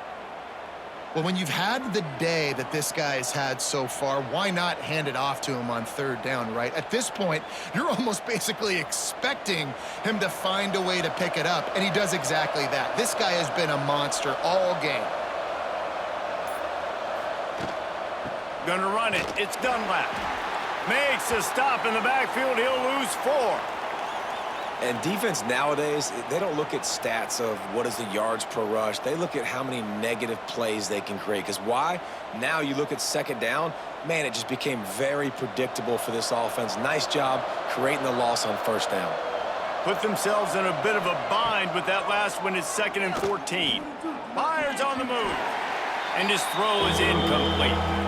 Well, when you've had the day that this guy's had so far, why not hand it off to him on 3rd down, right? At this point, you're almost basically expecting him to find a way to pick it up, and he does exactly that. This guy has been a monster all game.
Gonna run it. It's Dunlap. Makes a stop in the backfield. He'll lose 4.
And defense nowadays, they don't look at stats of what is the yards per rush. They look at how many negative plays they can create. Because why? Now you look at 2nd down, man, it just became very predictable for this offense. Nice job creating the loss on 1st down.
Put themselves in a bit of a bind with that last one. Is 2nd and 14. Myers on the move. And his throw is incomplete.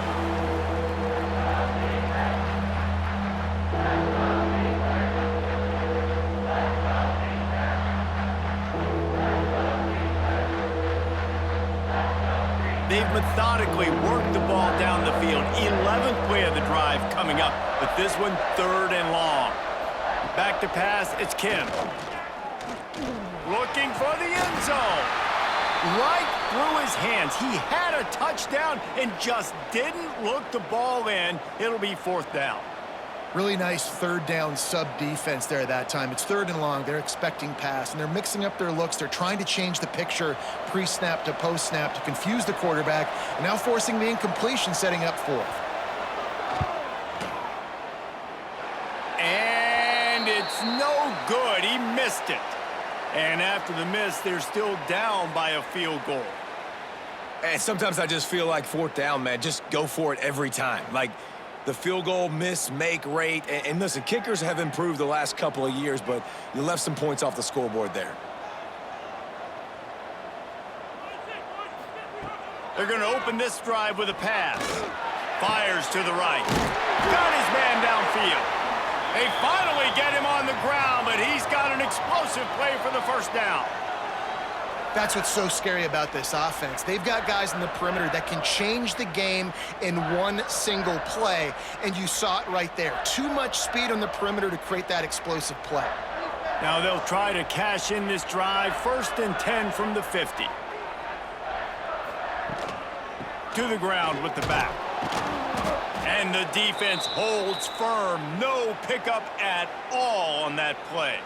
They've methodically worked the ball down the field. 11th play of the drive coming up, but this one 3rd and long. Back to pass, it's Kim. Looking for the end zone. Right through his hands. He had a touchdown and just didn't look the ball in. It'll be 4th down.
Really nice 3rd down sub-defense there that time. It's 3rd and long. They're expecting pass, and they're mixing up their looks. They're trying to change the picture pre-snap to post-snap to confuse the quarterback, and now forcing the incompletion, setting up 4th.
And it's no good. He missed it. And after the miss, they're still down by a field goal.
And sometimes I just feel like 4th down, man. Just go for it every time. Like the field goal miss-make rate. And listen, kickers have improved the last couple of years, but you left some points off the scoreboard there.
They're going to open this drive with a pass. Fires to the right. Got his man downfield. They finally get him on the ground, but he's got an explosive play for the 1st down.
That's what's so scary about this offense. They've got guys in the perimeter that can change the game in one single play, and you saw it right there. Too much speed on the perimeter to create that explosive play.
Now they'll try to cash in this drive. 1st and 10 from the 50. To the ground with the back. And the defense holds firm. No pickup at all on that play.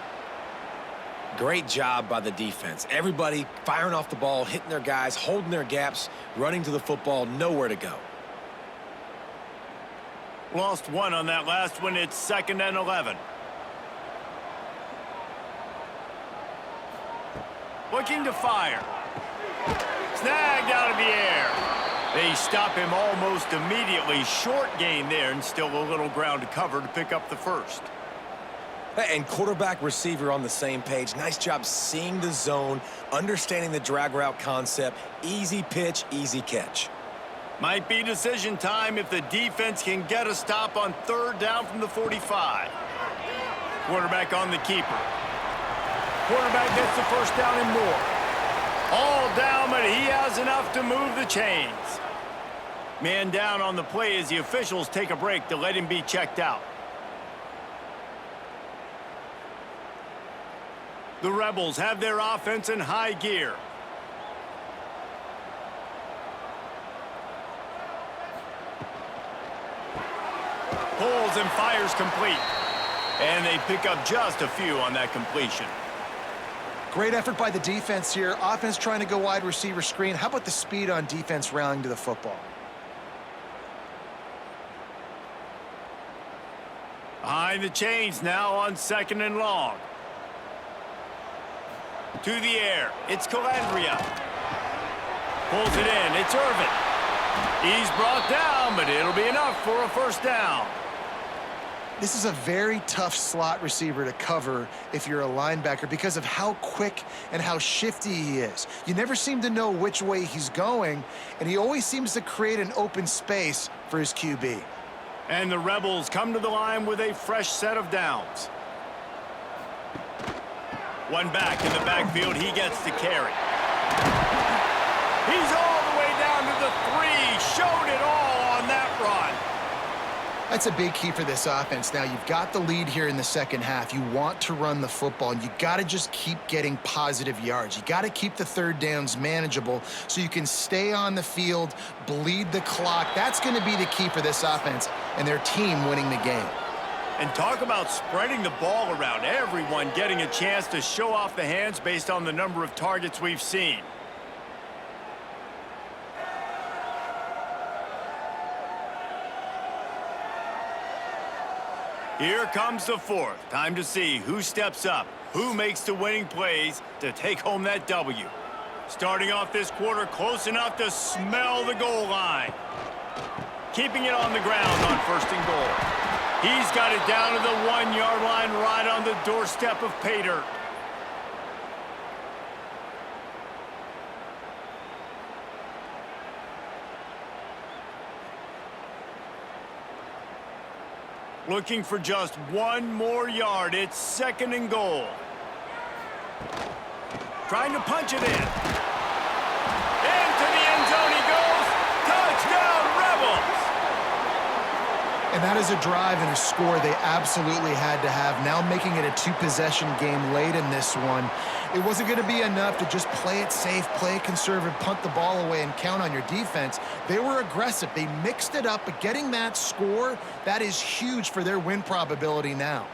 Great job by the defense. Everybody firing off the ball, hitting their guys, holding their gaps, running to the football, nowhere to go.
Lost 1 on that last one. It's 2nd and 11. Looking to fire. Snagged out of the air. They stop him almost immediately. Short gain there, and still a little ground to cover to pick up the 1st.
And quarterback receiver on the same page. Nice job seeing the zone, understanding the drag route concept. Easy pitch, easy catch.
Might be decision time if the defense can get a stop on 3rd down from the 45. Quarterback on the keeper. Quarterback gets the 1st down and more. All down, but he has enough to move the chains. Man down on the play as the officials take a break to let him be checked out. The Rebels have their offense in high gear. Pulls and fires complete. And they pick up just a few on that completion.
Great effort by the defense here. Offense trying to go wide receiver screen. How about the speed on defense rallying to the football?
Behind the chains now on 2nd and long. To the air. It's Calandria. Pulls it in. It's Irvin. He's brought down, but it'll be enough for a 1st down.
This is a very tough slot receiver to cover if you're a linebacker because of how quick and how shifty he is. You never seem to know which way he's going, and he always seems to create an open space for his QB.
And the Rebels come to the line with a fresh set of downs. One back in the backfield. He gets to carry. He's all the way down to the 3. Showed it all on that run.
That's a big key for this offense. Now, you've got the lead here in the 2nd half. You want to run the football, and you got to just keep getting positive yards. You got to keep the 3rd downs manageable so you can stay on the field, bleed the clock. That's going to be the key for this offense and their team winning the game.
And talk about spreading the ball around. Everyone getting a chance to show off the hands based on the number of targets we've seen. Here comes the 4th. Time to see who steps up, who makes the winning plays to take home that W. Starting off this quarter close enough to smell the goal line. Keeping it on the ground on 1st and goal. He's got it down to the 1-yard line right on the doorstep of pay dirt. Looking for just 1 more yard. It's 2nd and goal. Trying to punch it in. Into the end zone he goes.
And that is a drive and a score they absolutely had to have. Now making it a two-possession game late in this one. It wasn't going to be enough to just play it safe, play it conservative, punt the ball away, and count on your defense. They were aggressive. They mixed it up, but getting that score, that is huge for their win probability now.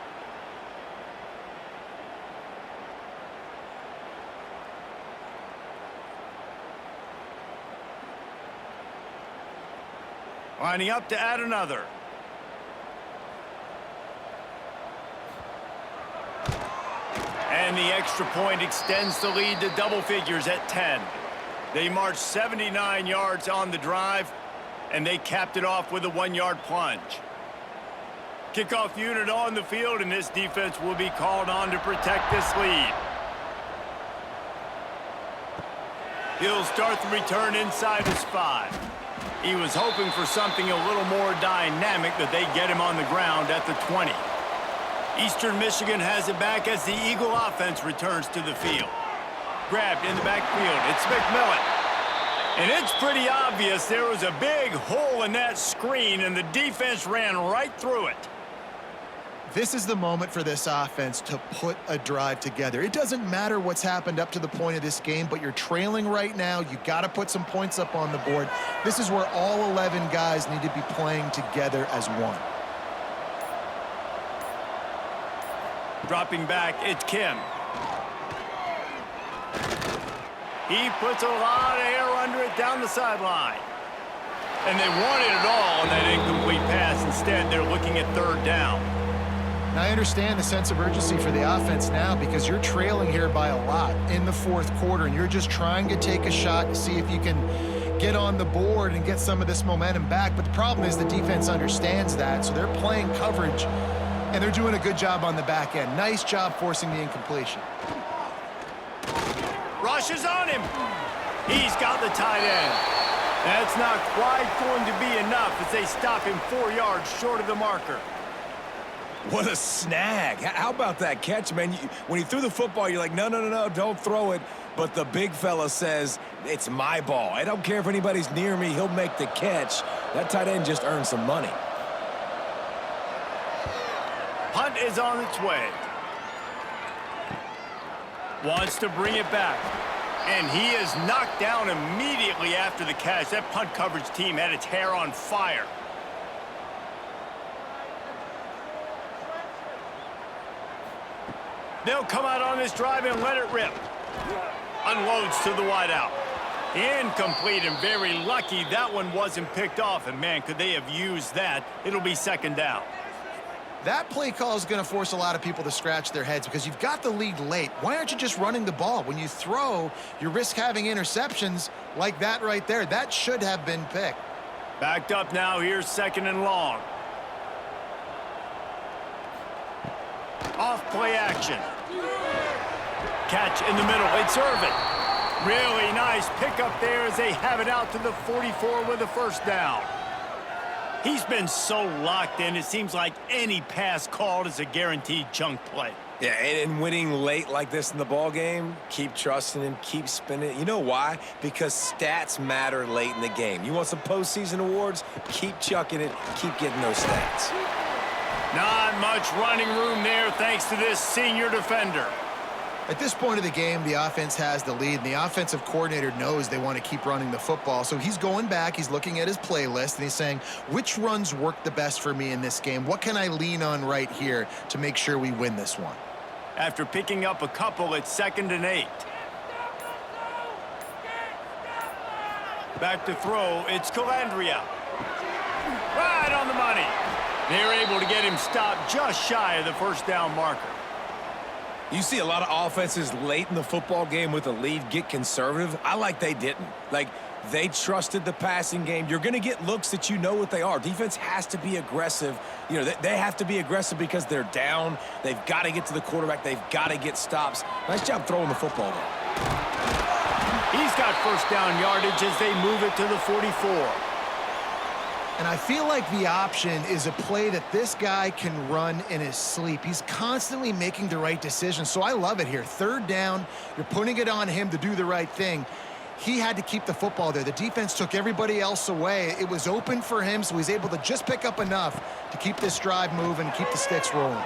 Lining up to add another. And the extra point extends the lead to double figures at 10. They marched 79 yards on the drive, and they capped it off with a 1-yard plunge. Kickoff unit on the field, and this defense will be called on to protect this lead. He'll start the return inside his 5. He was hoping for something a little more dynamic, but they get him on the ground at the 20. Eastern Michigan has it back as the Eagle offense returns to the field. Grabbed in the backfield. It's McMillan. And it's pretty obvious there was a big hole in that screen, and the defense ran right through it.
This is the moment for this offense to put a drive together. It doesn't matter what's happened up to the point of this game, but you're trailing right now. You got to put some points up on the board. This is where all 11 guys need to be playing together as one.
Dropping back, it's Kim. He puts a lot of air under it down the sideline. And they wanted it all on that incomplete pass. Instead, they're looking at third down.
Now, I understand the sense of urgency for the offense now because you're trailing here by a lot in the fourth quarter, and you're just trying to take a shot to see if you can get on the board and get some of this momentum back. But the problem is the defense understands that, so they're playing coverage, and they're doing a good job on the back end. Nice job forcing the incompletion.
Rush is on him. He's got the tight end. That's not quite going to be enough as they stop him 4 yards short of the marker.
What a snag. How about that catch, man? When he threw the football, you're like, no, don't throw it. But the big fella says, it's my ball. I don't care if anybody's near me. He'll make the catch. That tight end just earned some money.
Punt is on its way. Wants to bring it back. And he is knocked down immediately after the catch. That punt coverage team had its hair on fire. They'll come out on this drive and let it rip. Unloads to the wideout. Incomplete, and very lucky that one wasn't picked off. And, man, could they have used that? It'll be second down.
That play call is going to force a lot of people to scratch their heads because you've got the lead late. Why aren't you just running the ball? When you throw, you risk having interceptions like that right there. That should have been picked.
Backed up now. Here's second and long. Off play action. Catch in the middle. It's Irvin. Really nice pickup there as they have it out to the 44 with a first down. He's been so locked in, it seems like any pass called is a guaranteed chunk play.
Yeah, and winning late like this in the ball game, keep trusting him, keep spinning. You know why? Because stats matter late in the game. You want some postseason awards? Keep chucking it, keep getting those stats.
Not much running room there thanks to this senior defender.
At this point of the game, the offense has the lead, and the offensive coordinator knows they want to keep running the football. So he's going back, he's looking at his playlist, and he's saying, which runs work the best for me in this game? What can I lean on right here to make sure we win this one?
After picking up a couple, it's 2nd and 8. Back to throw, it's Calandria. Right on the money. They're able to get him stopped just shy of the first down marker.
You see a lot of offenses late in the football game with a lead get conservative. I like they didn't. Like, they trusted the passing game. You're going to get looks that you know what they are. Defense has to be aggressive. You know, they have to be aggressive because they're down. They've got to get to the quarterback. They've got to get stops. Nice job throwing the football there.
He's got first down yardage as they move it to the 44.
And I feel like the option is a play that this guy can run in his sleep. He's constantly making the right decision, so I love it here. Third down, you're putting it on him to do the right thing. he had to keep the football there. The defense took everybody else away. It was open for him, so he's able to just pick up enough to keep this drive moving and keep the sticks rolling.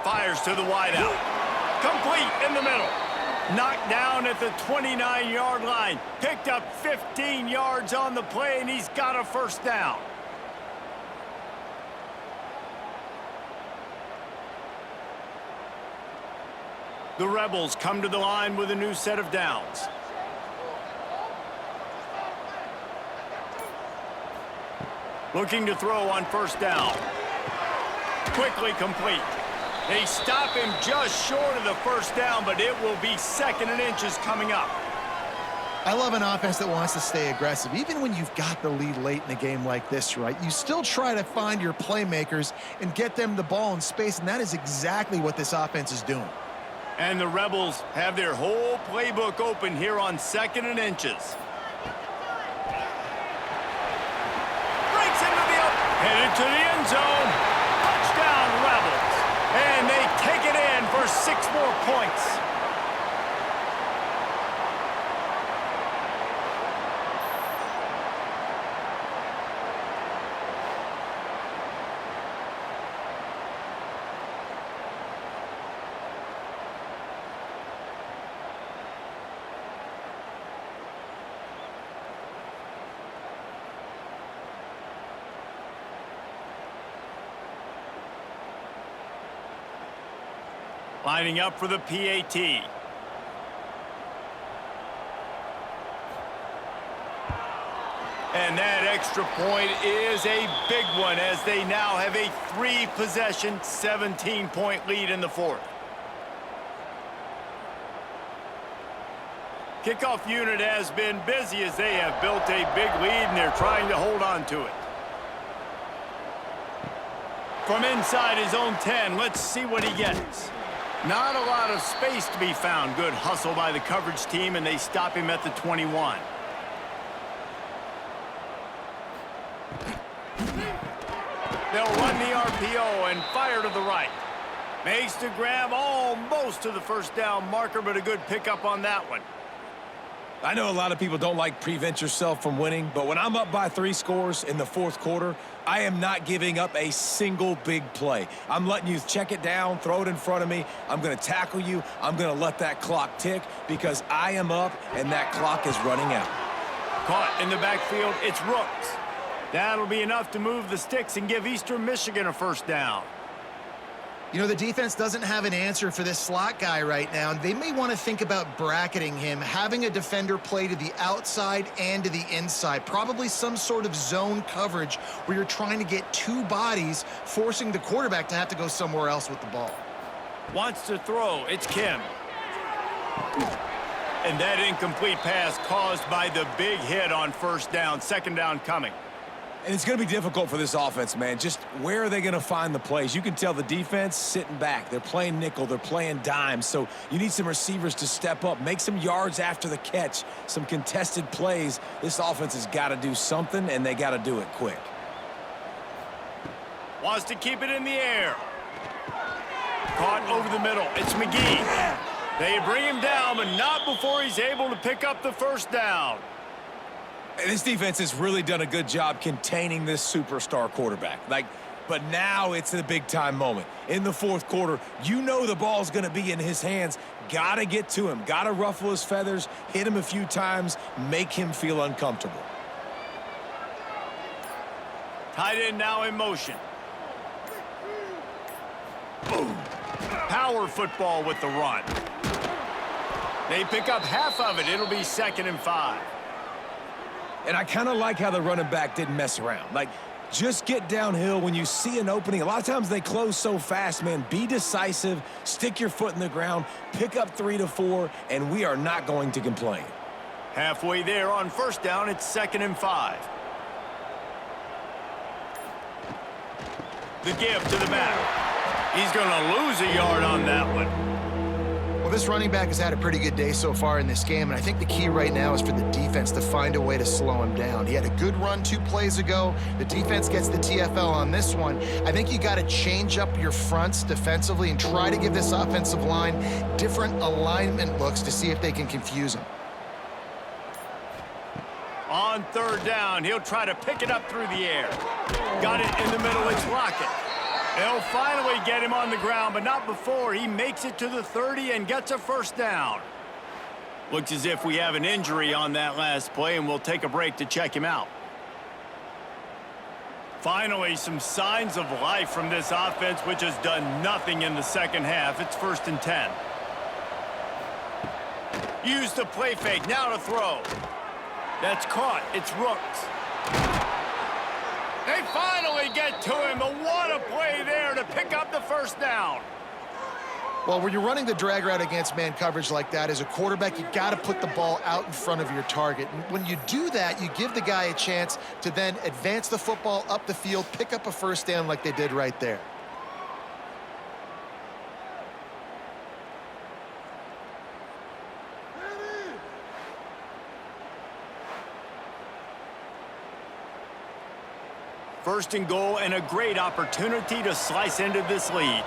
Fires to the wideout. Complete in the middle. Knocked down at the 29-yard line. Picked up 15 yards on the play, and he's got a first down. The Rebels come to the line with a new set of downs. Looking to throw on first down. Quickly complete. They stop him just short of the first down, but it will be 2nd and inches coming up.
I love an offense that wants to stay aggressive. Even when you've got the lead late in a game like this, right, you still try to find your playmakers and get them the ball in space, and that is exactly what this offense is doing.
And the Rebels have their whole playbook open here on 2nd and inches. Breaks into the headed to the end zone. Touchdown, Rebels. And they take it in for 6 more points. Lining up for the PAT. And that extra point is a big one as they now have a 3-possession, 17-point lead in the 4th. Kickoff unit has been busy as they have built a big lead and they're trying to hold on to it. From inside his own 10, let's see what he gets. Not a lot of space to be found. Good hustle by the coverage team, and they stop him at the 21. They'll run the RPO and fire to the right. Makes the grab almost to the first down marker, but a good pickup on that one.
I know a lot of people don't like prevent yourself from winning, but when I'm up by 3 scores in the 4th quarter, I am not giving up a single big play. I'm letting you check it down, throw it in front of me. I'm going to tackle you. I'm going to let that clock tick because I am up and that clock is running out.
Caught in the backfield, it's Rooks. That'll be enough to move the sticks and give Eastern Michigan a first down.
You know, the defense doesn't have an answer for this slot guy right now, and they may want to think about bracketing him, having a defender play to the outside and to the inside. Probably some sort of zone coverage where you're trying to get 2 bodies, forcing the quarterback to have to go somewhere else with the ball.
Wants to throw. It's Kim. And that incomplete pass caused by the big hit on first down. 2nd down coming.
And it's going to be difficult for this offense, man. Just where are they going to find the plays? You can tell the defense sitting back. They're playing nickel. They're playing dime. So you need some receivers to step up, make some yards after the catch, some contested plays. This offense has got to do something, and they got to do it quick.
Wants to keep it in the air. Caught over the middle. It's McGee. They bring him down, but not before he's able to pick up the first down.
This defense has really done a good job containing this superstar quarterback. But now it's the big-time moment. In the 4th quarter, you know the ball's going to be in his hands. Got to get to him. Got to ruffle his feathers, hit him a few times, make him feel uncomfortable.
Tight end now in motion. Boom. Power football with the run. They pick up half of it. It'll be 2nd and 5.
And I kind of like how the running back didn't mess around. Just get downhill when you see an opening. A lot of times they close so fast, man. Be decisive, stick your foot in the ground, pick up 3 to 4, and we are not going to complain.
Halfway there on first down, it's 2nd and 5. The give to the back. He's going to lose a yard on that one.
Well, this running back has had a pretty good day so far in this game, and I think the key right now is for the defense to find a way to slow him down. He had a good run 2 plays ago. The defense gets the TFL on this one. I think you got to change up your fronts defensively and try to give this offensive line different alignment looks to see if they can confuse him.
On third down, he'll try to pick it up through the air. Got it in the middle, it's Lockett. They'll finally get him on the ground, but not before he makes it to the 30 and gets a first down. Looks as if we have an injury on that last play, and we'll take a break to check him out. Finally, some signs of life from this offense, which has done nothing in the second half. It's 1st and 10. Use the play fake, now to throw. That's caught, it's Rooks. They finally get to him, but what a play there to pick up the first down.
Well, when you're running the drag route against man coverage like that, as a quarterback, you got to put the ball out in front of your target. And when you do that, you give the guy a chance to then advance the football up the field, pick up a first down like they did right there.
First and goal, and a great opportunity to slice into this lead.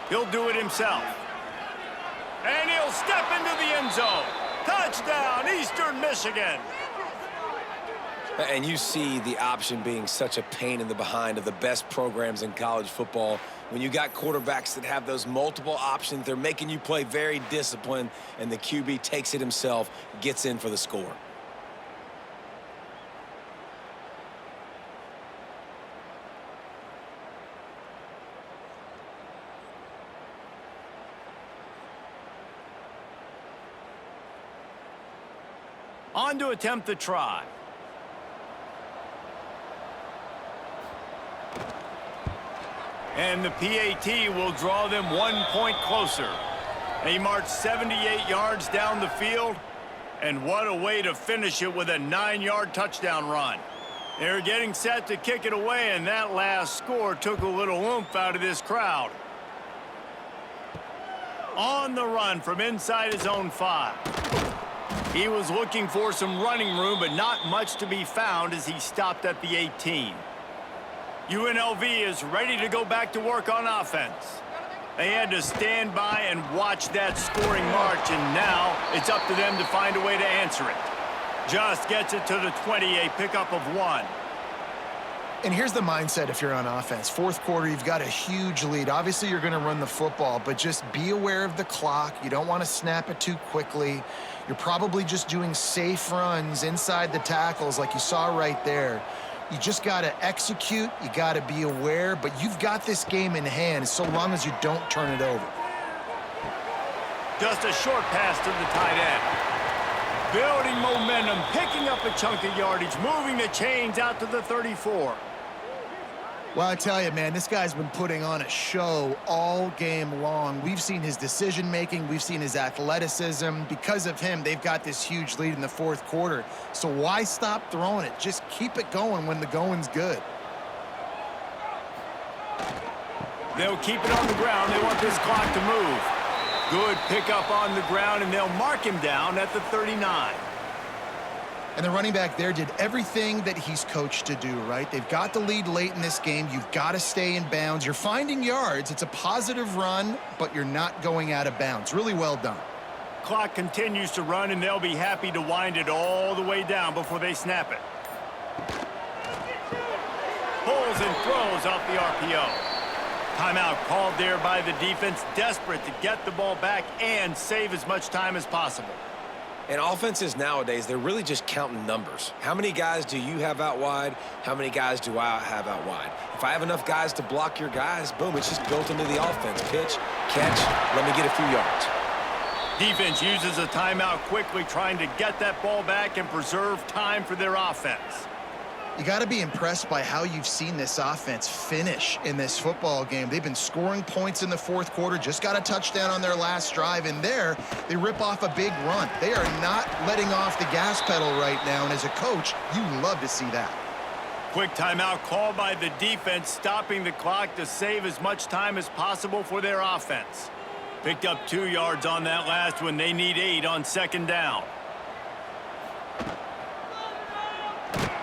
He'll do it himself. And he'll step into the end zone. Touchdown, Eastern Michigan.
And you see the option being such a pain in the behind of the best programs in college football. When you got quarterbacks that have those multiple options, they're making you play very disciplined, and the QB takes it himself, gets in for the score.
On to attempt the try. And the PAT will draw them 1 point closer. They march 78 yards down the field, and what a way to finish it with a 9-yard touchdown run. They're getting set to kick it away, and that last score took a little oomph out of this crowd. On the run from inside his own 5. He was looking for some running room, but not much to be found as he stopped at the 18. UNLV is ready to go back to work on offense. They had to stand by and watch that scoring march, and now it's up to them to find a way to answer it. Just gets it to the 20, a pickup of 1.
And here's the mindset if you're on offense. Fourth quarter, you've got a huge lead. Obviously, you're going to run the football, but just be aware of the clock. You don't want to snap it too quickly. You're probably just doing safe runs inside the tackles like you saw right there. You just got to execute. You got to be aware, but you've got this game in hand so long as you don't turn it over.
Just a short pass to the tight end. Building momentum, picking up a chunk of yardage, moving the chains out to the 34.
Well, I tell you, man, this guy's been putting on a show all game long. We've seen his decision-making. We've seen his athleticism. Because of him, they've got this huge lead in the fourth quarter. So why stop throwing it? Just keep it going when the going's good.
They'll keep it on the ground. They want this clock to move. Good pickup on the ground, and they'll mark him down at the 39.
And the running back there did everything that he's coached to do, right? They've got the lead late in this game. You've got to stay in bounds. You're finding yards. It's a positive run, but you're not going out of bounds. Really well done.
Clock continues to run, and they'll be happy to wind it all the way down before they snap it. Pulls and throws off the RPO. Timeout called there by the defense, desperate to get the ball back and save as much time as possible.
And offenses nowadays, they're really just counting numbers. How many guys do you have out wide? How many guys do I have out wide? If I have enough guys to block your guys, boom, it's just built into the offense. Pitch, catch, let me get a few yards.
Defense uses a timeout quickly, trying to get that ball back and preserve time for their offense.
You got to be impressed by how you've seen this offense finish in this football game. They've been scoring points in the fourth quarter, just got a touchdown on their last drive, and there they rip off a big run. They are not letting off the gas pedal right now, and as a coach, you love to see that.
Quick timeout called by the defense, stopping the clock to save as much time as possible for their offense. Picked up 2 yards on that last one. They need 8 on second down.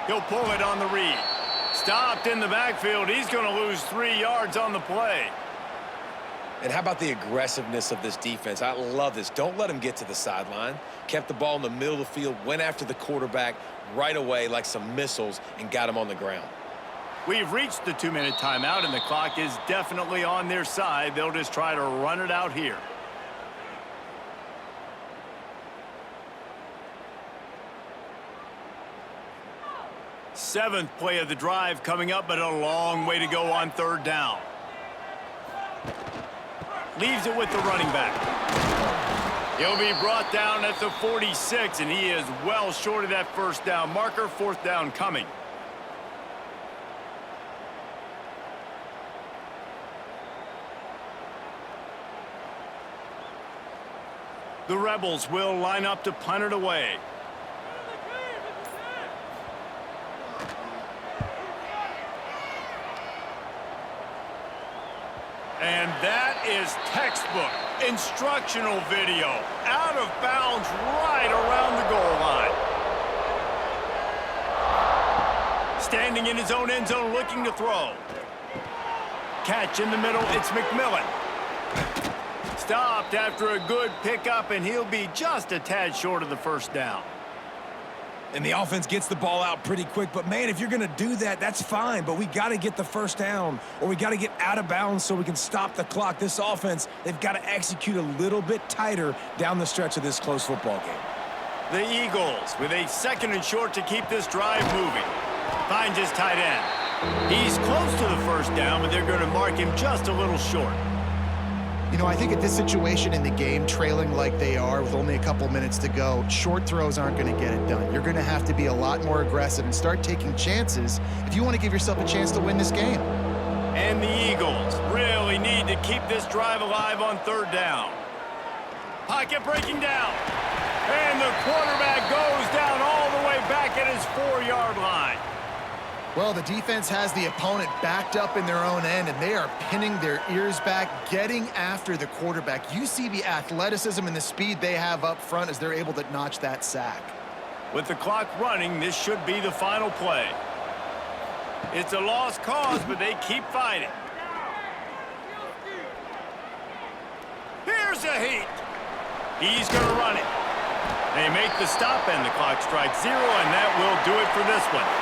He'll pull it on the read. Stopped in the backfield. He's going to lose 3 yards on the play.
And how about the aggressiveness of this defense? I love this. Don't let them get to the sideline. Kept the ball in the middle of the field, went after the quarterback right away like some missiles, and got him on the ground.
We've reached the 2-minute timeout, and the clock is definitely on their side. They'll just try to run it out here. Seventh play of the drive coming up, but a long way to go on third down. Leaves it with the running back. He'll be brought down at the 46, and he is well short of that first down marker. Fourth down coming. The Rebels will line up to punt it away. And that is textbook instructional video. Out of bounds right around the goal line. Standing in his own end zone looking to throw. Catch in the middle, it's McMillan. Stopped after a good pickup, and he'll be just a tad short of the first down.
And the offense gets the ball out pretty quick. But, man, if you're going to do that, that's fine. But we got to get the first down, or we got to get out of bounds so we can stop the clock. This offense, they've got to execute a little bit tighter down the stretch of this close football game.
The Eagles with a 2nd and short to keep this drive moving. Finds his tight end. He's close to the first down, but they're going to mark him just a little short.
You know, I think at this situation in the game, trailing like they are with only a couple minutes to go, short throws aren't going to get it done. You're going to have to be a lot more aggressive and start taking chances if you want to give yourself a chance to win this game.
And the Eagles really need to keep this drive alive on third down. Pocket breaking down. And the quarterback goes down all the way back at his 4-yard line.
Well, the defense has the opponent backed up in their own end, and they are pinning their ears back, getting after the quarterback. You see the athleticism and the speed they have up front as they're able to notch that sack.
With the clock running, this should be the final play. It's a lost cause, but they keep fighting. Here's a heat. He's going to run it. They make the stop, and the clock strikes 0, and that will do it for this one.